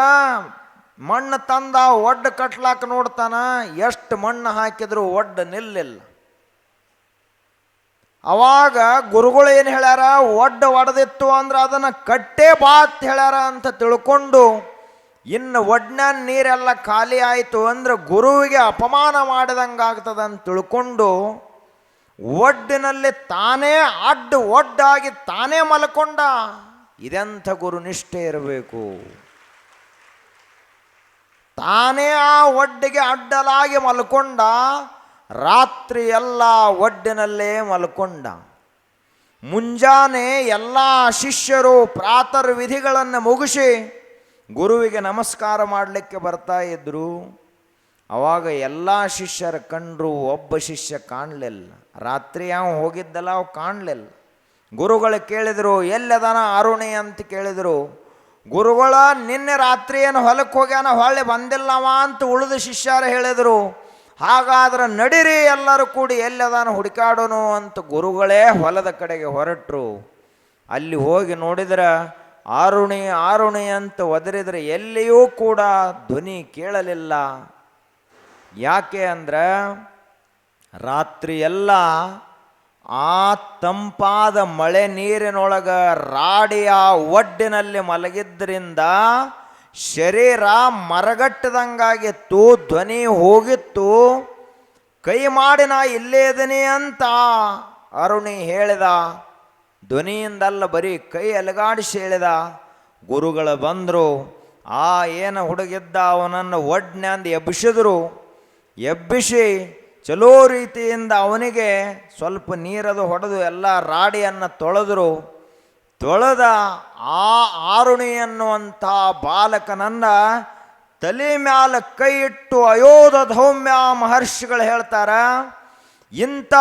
ಮಣ್ಣು ತಂದ ಒಡ್ಡು ಕಟ್ಲಾಕ ನೋಡ್ತಾನ, ಎಷ್ಟು ಮಣ್ಣು ಹಾಕಿದ್ರು ಒಡ್ಡು ನಿಲ್ಲಿಲ್ಲ. ಅವಾಗ ಗುರುಗಳು ಏನು ಹೇಳ್ಯಾರ, ಒಡ್ಡು ಒಡೆದಿತ್ತು ಅಂದ್ರೆ ಅದನ್ನು ಕಟ್ಟೇ ಬಾತ್ ಹೇಳ್ಯಾರ ಅಂತ ತಿಳ್ಕೊಂಡು ಇನ್ನು ಒಡ್ನಾನ್ ನೀರೆಲ್ಲ ಖಾಲಿ ಆಯಿತು ಅಂದ್ರೆ ಗುರುವಿಗೆ ಅಪಮಾನ ಮಾಡಿದಂಗಾಗ್ತದಂತ ತಿಳ್ಕೊಂಡು ಒಡ್ಡಿನಲ್ಲಿ ತಾನೇ ಒಡ್ಡಾಗಿ ತಾನೇ ಮಲ್ಕೊಂಡ. ಇದೆಂಥ ಗುರುನಿಷ್ಠೆ ಇರಬೇಕು. ತಾನೇ ಆ ಒಡ್ಡಿಗೆ ಅಡ್ಡಲಾಗಿ ಮಲ್ಕೊಂಡ, ರಾತ್ರಿ ಎಲ್ಲ ಒಡ್ಡಿನಲ್ಲೇ ಮಲ್ಕೊಂಡ. ಮುಂಜಾನೆ ಎಲ್ಲ ಶಿಷ್ಯರು ಪ್ರಾತರ್ ವಿಧಿಗಳನ್ನು ಮುಗಿಸಿ ಗುರುವಿಗೆ ನಮಸ್ಕಾರ ಮಾಡಲಿಕ್ಕೆ ಬರ್ತಾ ಇದ್ರು. ಅವಾಗ ಎಲ್ಲ ಶಿಷ್ಯರು ಕಂಡ್ರು, ಒಬ್ಬ ಶಿಷ್ಯ ಕಾಣಲಿಲ್ಲ. ರಾತ್ರಿ ಯಾವ ಹೋಗಿದ್ದಲ್ಲ ಅವು ಕಾಣಲಿಲ್ಲ. ಗುರುಗಳು ಕೇಳಿದರು, ಎಲ್ಲದನ ಅರುಣಿ ಅಂತ ಕೇಳಿದರು. ಗುರುಗಳ ನಿನ್ನೆ ರಾತ್ರಿ ಏನು ಹೊಲಕ್ಕೆ ಹೋಗ್ಯಾನ, ಹೊಳ್ಳಿ ಬಂದಿಲ್ಲವ ಅಂತ ಉಳಿದ ಶಿಷ್ಯರು ಹೇಳಿದರು. ಹಾಗಾದ್ರೆ ನಡಿರಿ ಎಲ್ಲರೂ ಕೂಡಿ ಎಲ್ಲದಾನ ಹುಡುಕಾಡೋನು ಅಂತ ಗುರುಗಳೇ ಹೊಲದ ಕಡೆಗೆ ಹೊರಟರು. ಅಲ್ಲಿ ಹೋಗಿ ನೋಡಿದ್ರೆ ಆರುಣಿ ಆರುಣಿ ಅಂತ ಒದರಿದ್ರೆ ಎಲ್ಲಿಯೂ ಕೂಡ ಧ್ವನಿ ಕೇಳಲಿಲ್ಲ. ಯಾಕೆ ಅಂದ್ರೆ ರಾತ್ರಿ ಎಲ್ಲ ಆ ತಂಪಾದ ಮಳೆ ನೀರಿನೊಳಗೆ ರಾಡಿಯ ಒಡ್ಡಿನಲ್ಲಿ ಮಲಗಿದ್ದರಿಂದ ಶರೀರ ಮರಗಟ್ಟದಂಗಾಗಿತ್ತು, ಧ್ವನಿ ಹೋಗಿತ್ತು. ಕೈ ಮಾಡಿ ನಾ ಇಲ್ಲೇ ಇದೀನಿ ಅಂತ ಅರುಣಿ ಹೇಳಿದ. ಧ್ವನಿಯಿಂದಲ್ಲ, ಬರೀ ಕೈ ಅಲಗಾಡಿಸಿ ಹೇಳಿದ. ಗುರುಗಳು ಬಂದರು. ಆ ಏನು ಹುಡುಗಿದ್ದ ಅವನನ್ನು ಒಡ್ನ್ಯಾಂದು ಎಬ್ಬಿಸಿದ್ರು. ಎಬ್ಬಿಸಿ ಚಲೋ ರೀತಿಯಿಂದ ಅವನಿಗೆ ಸ್ವಲ್ಪ ನೀರದು ಹೊಡೆದು ಎಲ್ಲ ರಾಡಿಯನ್ನು ತೊಳೆದರು. ತೊಳೆದ ಆ ಆರುಣಿ ಎನ್ನುವಂಥ ಬಾಲಕನನ್ನು ತಲೆ ಮ್ಯಾಲ ಕೈ ಇಟ್ಟು ಅಯೋಧ ಧೌಮ್ಯ ಮಹರ್ಷಿಗಳು ಹೇಳ್ತಾರ, ಇಂಥ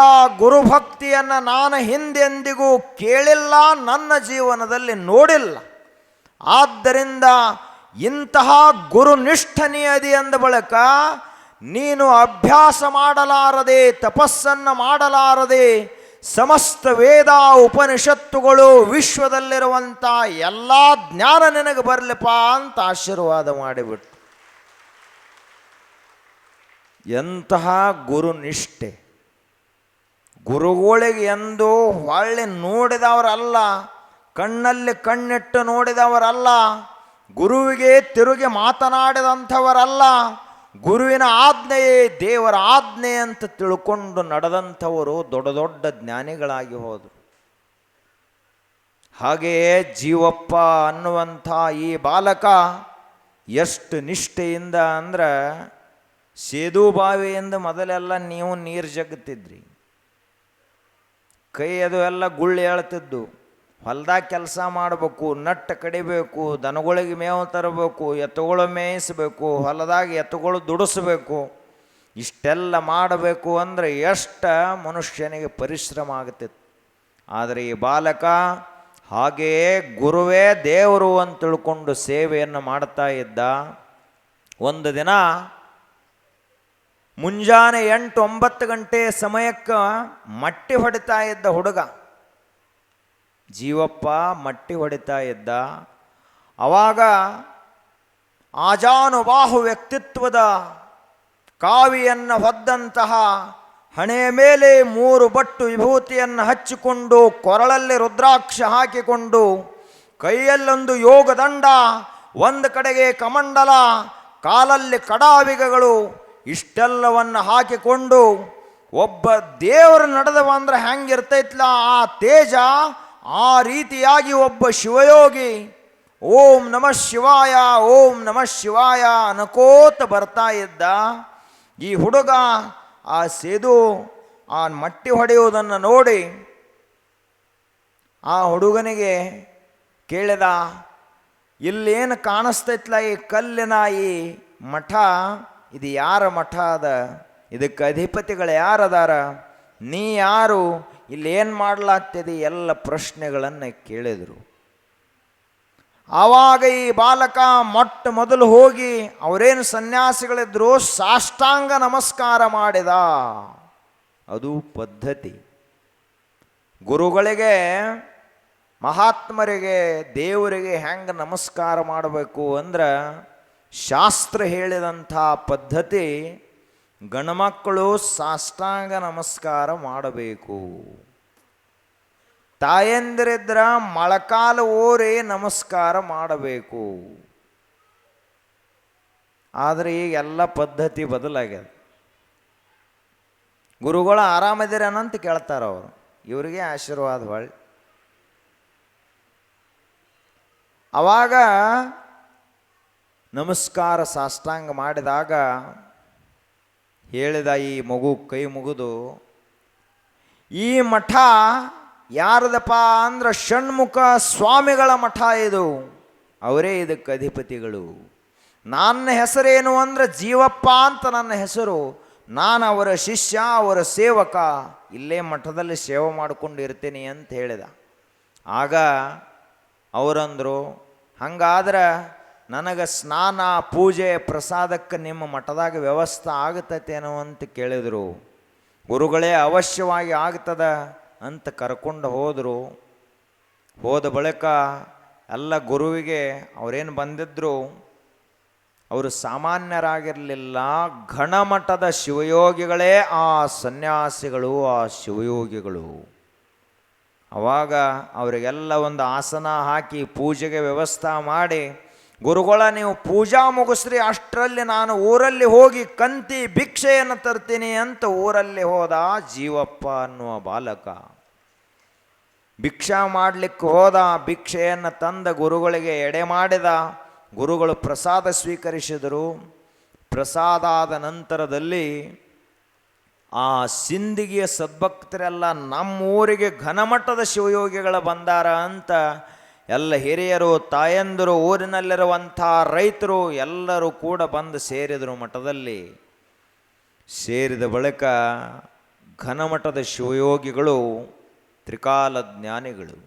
ಗುರುಭಕ್ತಿಯನ್ನು ನಾನು ಹಿಂದೆಂದಿಗೂ ಕೇಳಿಲ್ಲ, ನನ್ನ ಜೀವನದಲ್ಲಿ ನೋಡಿಲ್ಲ. ಆದ್ದರಿಂದ ಇಂತಹ ಗುರುನಿಷ್ಠನಿಯದಿ ಅಂದ ಬಳಿಕ ನೀನು ಅಭ್ಯಾಸ ಮಾಡಲಾರದೆ, ತಪಸ್ಸನ್ನು ಮಾಡಲಾರದೆ, ಸಮಸ್ತ ವೇದ ಉಪನಿಷತ್ತುಗಳು ವಿಶ್ವದಲ್ಲಿರುವಂಥ ಎಲ್ಲ ಜ್ಞಾನ ನಿನಗೆ ಬರಲಿಪ್ಪ ಅಂತ ಆಶೀರ್ವಾದ ಮಾಡಿಬಿಟ್ಟು. ಎಂತಹ ಗುರುನಿಷ್ಠೆ! ಗುರುಗಳಿಗೆ ಎಂದು ಹೊಳ್ಳಿ ನೋಡಿದವರಲ್ಲ, ಕಣ್ಣಲ್ಲಿ ಕಣ್ಣಿಟ್ಟು ನೋಡಿದವರಲ್ಲ, ಗುರುವಿಗೆ ತಿರುಗಿ ಮಾತನಾಡಿದಂಥವರಲ್ಲ, ಗುರುವಿನ ಆಜ್ಞೆಯೇ ದೇವರ ಆಜ್ಞೆ ಅಂತ ತಿಳ್ಕೊಂಡು ನಡೆದಂಥವರು ದೊಡ್ಡ ದೊಡ್ಡ ಜ್ಞಾನಿಗಳಾಗಿ ಹೋದರು. ಹಾಗೆಯೇ ಜೀವಪ್ಪ ಅನ್ನುವಂಥ ಈ ಬಾಲಕ ಎಷ್ಟು ನಿಷ್ಠೆಯಿಂದ ಅಂದ್ರೆ, ಸೇದು ಬಾವಿಯಿಂದ ಮೊದಲೆಲ್ಲ ನೀವು ನೀರು ಜಗ್ತಿದ್ರಿ, ಕೈ ಅದು ಎಲ್ಲ ಗುಳ್ಳಿ ಹೇಳ್ತಿದ್ದು. ಹೊಲ್ದಾಗ ಕೆಲಸ ಮಾಡಬೇಕು, ನಟ್ಟು ಕಡಿಬೇಕು, ದನಗಳಿಗೆ ಮೇವು ತರಬೇಕು, ಎತ್ತುಗಳು ಮೇಯಿಸಬೇಕು, ಹೊಲದಾಗ ಎತ್ತುಗಳು ದುಡಿಸ್ಬೇಕು. ಇಷ್ಟೆಲ್ಲ ಮಾಡಬೇಕು ಅಂದರೆ ಎಷ್ಟು ಮನುಷ್ಯನಿಗೆ ಪರಿಶ್ರಮ ಆಗ್ತಿತ್ತು. ಆದರೆ ಈ ಬಾಲಕ ಹಾಗೆಯೇ ಗುರುವೇ ದೇವರು ಅಂತ ತಿಳ್ಕೊಂಡು ಸೇವೆಯನ್ನು ಮಾಡ್ತಾ ಇದ್ದ. ಒಂದು ದಿನ ಮುಂಜಾನೆ 8-9 ಗಂಟೆ ಸಮಯಕ್ಕೆ ಮಟ್ಟಿ ಹೊಡಿತಾ ಇದ್ದ ಹುಡುಗ ಜೀವಪ್ಪ ಮಟ್ಟಿ ಹೊಡಿತಾ ಇದ್ದ. ಆವಾಗ ಆಜಾನುಬಾಹು ವ್ಯಕ್ತಿತ್ವದ ಕಾವಿಯನ್ನು ಹೊದ್ದಂತಹ, ಹಣೆ ಮೇಲೆ 3 ಬಟ್ಟು ವಿಭೂತಿಯನ್ನು ಹಚ್ಚಿಕೊಂಡು, ಕೊರಳಲ್ಲಿ ರುದ್ರಾಕ್ಷ ಹಾಕಿಕೊಂಡು, ಕೈಯಲ್ಲೊಂದು ಯೋಗದಂಡ, ಒಂದು ಕಡೆಗೆ ಕಮಂಡಲ, ಕಾಲಲ್ಲಿ ಕಡಾವಿಗಗಳು, ಇಷ್ಟೆಲ್ಲವನ್ನು ಹಾಕಿಕೊಂಡು ಒಬ್ಬ ದೇವರು ನಡೆದವ ಅಂದ್ರೆ ಹೆಂಗಿರ್ತೈತ್ಲ ಆ ತೇಜ, ಆ ರೀತಿಯಾಗಿ ಒಬ್ಬ ಶಿವಯೋಗಿ ಓಂ ನಮಃ ಶಿವಾಯ ಓಂ ನಮಃ ಶಿವಾಯ ಅನ್ಕೋತ ಬರ್ತಾ ಇದ್ದ. ಈ ಹುಡುಗ ಆ ಸೇದು ಆ ಮಟ್ಟಿ ಹೊಡೆಯುವುದನ್ನು ನೋಡಿ ಆ ಹುಡುಗನಿಗೆ ಕೇಳಿದ, ಇಲ್ಲೇನು ಕಾಣಿಸ್ತೈತ್ಲ ಈ ಕಲ್ಲಿನ ಈ ಮಠ, ಇದು ಯಾರ ಮಠ ಅದ, ಇದಕ್ಕೆ ಅಧಿಪತಿಗಳು ಯಾರದಾರ, ನೀ ಯಾರು, ಇಲ್ಲೇನು ಮಾಡ್ಲಾಗ್ತದೆ, ಎಲ್ಲ ಪ್ರಶ್ನೆಗಳನ್ನು ಕೇಳಿದರು. ಆವಾಗ ಈ ಬಾಲಕ ಮೊಟ್ಟ ಮೊದಲು ಹೋಗಿ ಅವರೇನು ಸನ್ಯಾಸಿಗಳಿದ್ರು ಸಾಷ್ಟಾಂಗ ನಮಸ್ಕಾರ ಮಾಡಿದ. ಅದು ಪದ್ಧತಿ. ಗುರುಗಳಿಗೆ, ಮಹಾತ್ಮರಿಗೆ, ದೇವರಿಗೆ ಹೆಂಗೆ ನಮಸ್ಕಾರ ಮಾಡಬೇಕು ಅಂದ್ರೆ ಶಾಸ್ತ್ರ ಹೇಳಿದಂಥ ಪದ್ಧತಿ, ಗಣಮಕ್ಕಳು ಸಾಷ್ಟಾಂಗ ನಮಸ್ಕಾರ ಮಾಡಬೇಕು. ತಾಯಂದಿರಿದ್ರ ಮೊಳಕಾಲು ಓರಿ ನಮಸ್ಕಾರ ಮಾಡಬೇಕು. ಆದರೆ ಈಗ ಎಲ್ಲ ಪದ್ಧತಿ ಬದಲಾಗ್ಯದ. ಗುರುಗಳು ಆರಾಮದಿರೇನಂತ ಕೇಳ್ತಾರೆ ಅವರು, ಇವರಿಗೆ ಆಶೀರ್ವಾದ ಹೊಳ್ಳಿ. ಅವಾಗ ನಮಸ್ಕಾರ ಸಾಷ್ಟಾಂಗ ಮಾಡಿದಾಗ ಹೇಳಿದ ಈ ಮಗು ಕೈ ಮುಗಿದು, ಈ ಮಠ ಯಾರದಪ್ಪ ಅಂದ್ರೆ ಷಣ್ಮುಖ ಸ್ವಾಮಿಗಳ ಮಠ ಇದು, ಅವರೇ ಇದಕ್ಕೆ ಅಧಿಪತಿಗಳು. ನನ್ನ ಹೆಸರೇನು ಅಂದ್ರೆ ಜೀವಪ್ಪ ಅಂತ ನನ್ನ ಹೆಸರು, ನಾನು ಅವರ ಶಿಷ್ಯ, ಅವರ ಸೇವಕ, ಇಲ್ಲೇ ಮಠದಲ್ಲಿ ಸೇವೆ ಮಾಡಿಕೊಂಡು ಇರ್ತೀನಿ ಅಂತ ಹೇಳಿದ. ಆಗ ಅವರಂದರು, ಹಂಗಾದ್ರೆ ನನಗೆ ಸ್ನಾನ ಪೂಜೆ ಪ್ರಸಾದಕ್ಕೆ ನಿಮ್ಮ ಮಠದಾಗ ವ್ಯವಸ್ಥೆ ಆಗತೈತೇನೋ ಅಂತ ಕೇಳಿದರು. ಗುರುಗಳೇ ಅವಶ್ಯವಾಗಿ ಆಗ್ತದ ಅಂತ ಕರ್ಕೊಂಡು ಹೋದರು. ಹೋದ ಬಳಿಕ ಎಲ್ಲ ಗುರುವಿಗೆ ಅವರೇನು ಬಂದಿದ್ದರು, ಅವರು ಸಾಮಾನ್ಯರಾಗಿರಲಿಲ್ಲ, ಘನಮಠದ ಶಿವಯೋಗಿಗಳೇ ಆ ಸನ್ಯಾಸಿಗಳು, ಆ ಶಿವಯೋಗಿಗಳು. ಅವಾಗ ಅವರಿಗೆಲ್ಲ ಒಂದು ಆಸನ ಹಾಕಿ ಪೂಜೆಗೆ ವ್ಯವಸ್ಥೆ ಮಾಡಿ, ಗುರುಗಳ ನೀವು ಪೂಜಾ ಮುಗಿಸ್ರಿ, ಅಷ್ಟರಲ್ಲಿ ನಾನು ಊರಲ್ಲಿ ಹೋಗಿ ಕಂತಿ ಭಿಕ್ಷೆಯನ್ನು ತರ್ತೀನಿ ಅಂತ ಊರಲ್ಲಿ ಹೋದ ಜೀವಪ್ಪ ಅನ್ನುವ ಬಾಲಕ. ಭಿಕ್ಷಾ ಮಾಡಲಿಕ್ಕೆ ಹೋದ, ಭಿಕ್ಷೆಯನ್ನು ತಂದ ಗುರುಗಳಿಗೆ ಎಡೆ ಮಾಡಿದ. ಗುರುಗಳು ಪ್ರಸಾದ ಸ್ವೀಕರಿಸಿದರು. ಪ್ರಸಾದ ಆದ ನಂತರದಲ್ಲಿ ಆ ಸಿಂದಗಿಯ ಸದ್ಭಕ್ತರೆಲ್ಲ ನಮ್ಮೂರಿಗೆ ಘನಮಟ್ಟದ ಶಿವಯೋಗಿಗಳ ಬಂದಾರ ಅಂತ ಎಲ್ಲ ಹಿರಿಯರು, ತಾಯಂದಿರು, ಊರಿನಲ್ಲಿರುವಂಥ ರೈತರು ಎಲ್ಲರೂ ಕೂಡ ಬಂದು ಸೇರಿದರು ಮಠದಲ್ಲಿ. ಸೇರಿದ ಬಳಿಕ ಘನಮಠದ ಶಿವಯೋಗಿಗಳು ತ್ರಿಕಾಲ ಜ್ಞಾನಿಗಳು,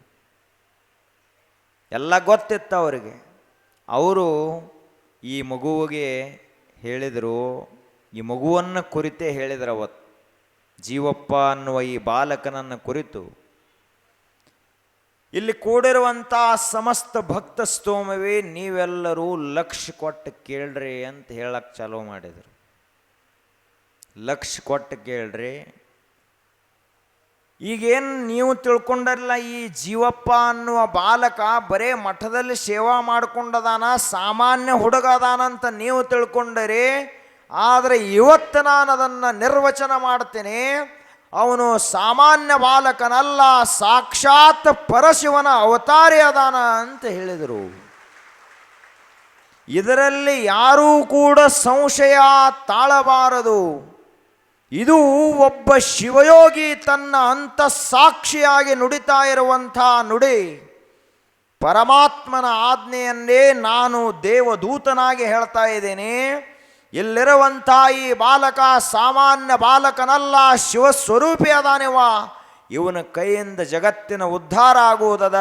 ಎಲ್ಲ ಗೊತ್ತಿತ್ತು ಅವರಿಗೆ. ಅವರು ಈ ಮಗುವಿಗೆ ಹೇಳಿದರು, ಈ ಮಗುವನ್ನು ಕುರಿತೇ ಹೇಳಿದರು ಅವತ್ತು, ಜೀವಪ್ಪ ಅನ್ನುವ ಈ ಬಾಲಕನನ್ನು ಕುರಿತು. ಇಲ್ಲಿ ಕೂಡಿರುವಂಥ ಸಮಸ್ತ ಭಕ್ತ ಸ್ತೋಮವೇ ನೀವೆಲ್ಲರೂ ಲಕ್ಷ್ಯ ಕೊಟ್ಟು ಕೇಳ್ರಿ ಅಂತ ಹೇಳಕ್ಕೆ ಚಾಲೂ ಮಾಡಿದರು. ಲಕ್ಷ್ಯ ಕೊಟ್ಟು ಕೇಳ್ರಿ. ಈಗೇನು ನೀವು ತಿಳ್ಕೊಂಡರಲ್ಲ, ಈ ಜೀವಪ್ಪ ಅನ್ನುವ ಬಾಲಕ ಬರೇ ಮಠದಲ್ಲಿ ಸೇವಾ ಮಾಡ್ಕೊಂಡದಾನ, ಸಾಮಾನ್ಯ ಹುಡುಗ ಅದಾನಂತ ನೀವು ತಿಳ್ಕೊಂಡರಿ. ಆದರೆ ಇವತ್ತು ನಾನು ಅದನ್ನು ನಿರ್ವಚನ ಮಾಡ್ತೇನೆ. ಅವನು ಸಾಮಾನ್ಯ ಬಾಲಕನಲ್ಲ, ಸಾಕ್ಷಾತ್ ಪರಶಿವನ ಅವತಾರಿ ಅದಾನ ಅಂತ ಹೇಳಿದರು. ಇದರಲ್ಲಿ ಯಾರೂ ಕೂಡ ಸಂಶಯ ತಾಳಬಾರದು. ಇದು ಒಬ್ಬ ಶಿವಯೋಗಿ ತನ್ನ ಅಂತಃಸಾಕ್ಷಿಯಾಗಿ ನುಡಿತಾ ಇರುವಂಥ ನುಡಿ. ಪರಮಾತ್ಮನ ಆಜ್ಞೆಯನ್ನೇ ನಾನು ದೇವದೂತನಾಗಿ ಹೇಳ್ತಾ ಇದ್ದೇನೆ. ಇಲ್ಲಿರುವಂಥ ಈ ಬಾಲಕ ಸಾಮಾನ್ಯ ಬಾಲಕನಲ್ಲ, ಶಿವಸ್ವರೂಪಿ ಅದಾನಿವ. ಇವನ ಕೈಯಿಂದ ಜಗತ್ತಿನ ಉದ್ಧಾರ ಆಗುವುದದ,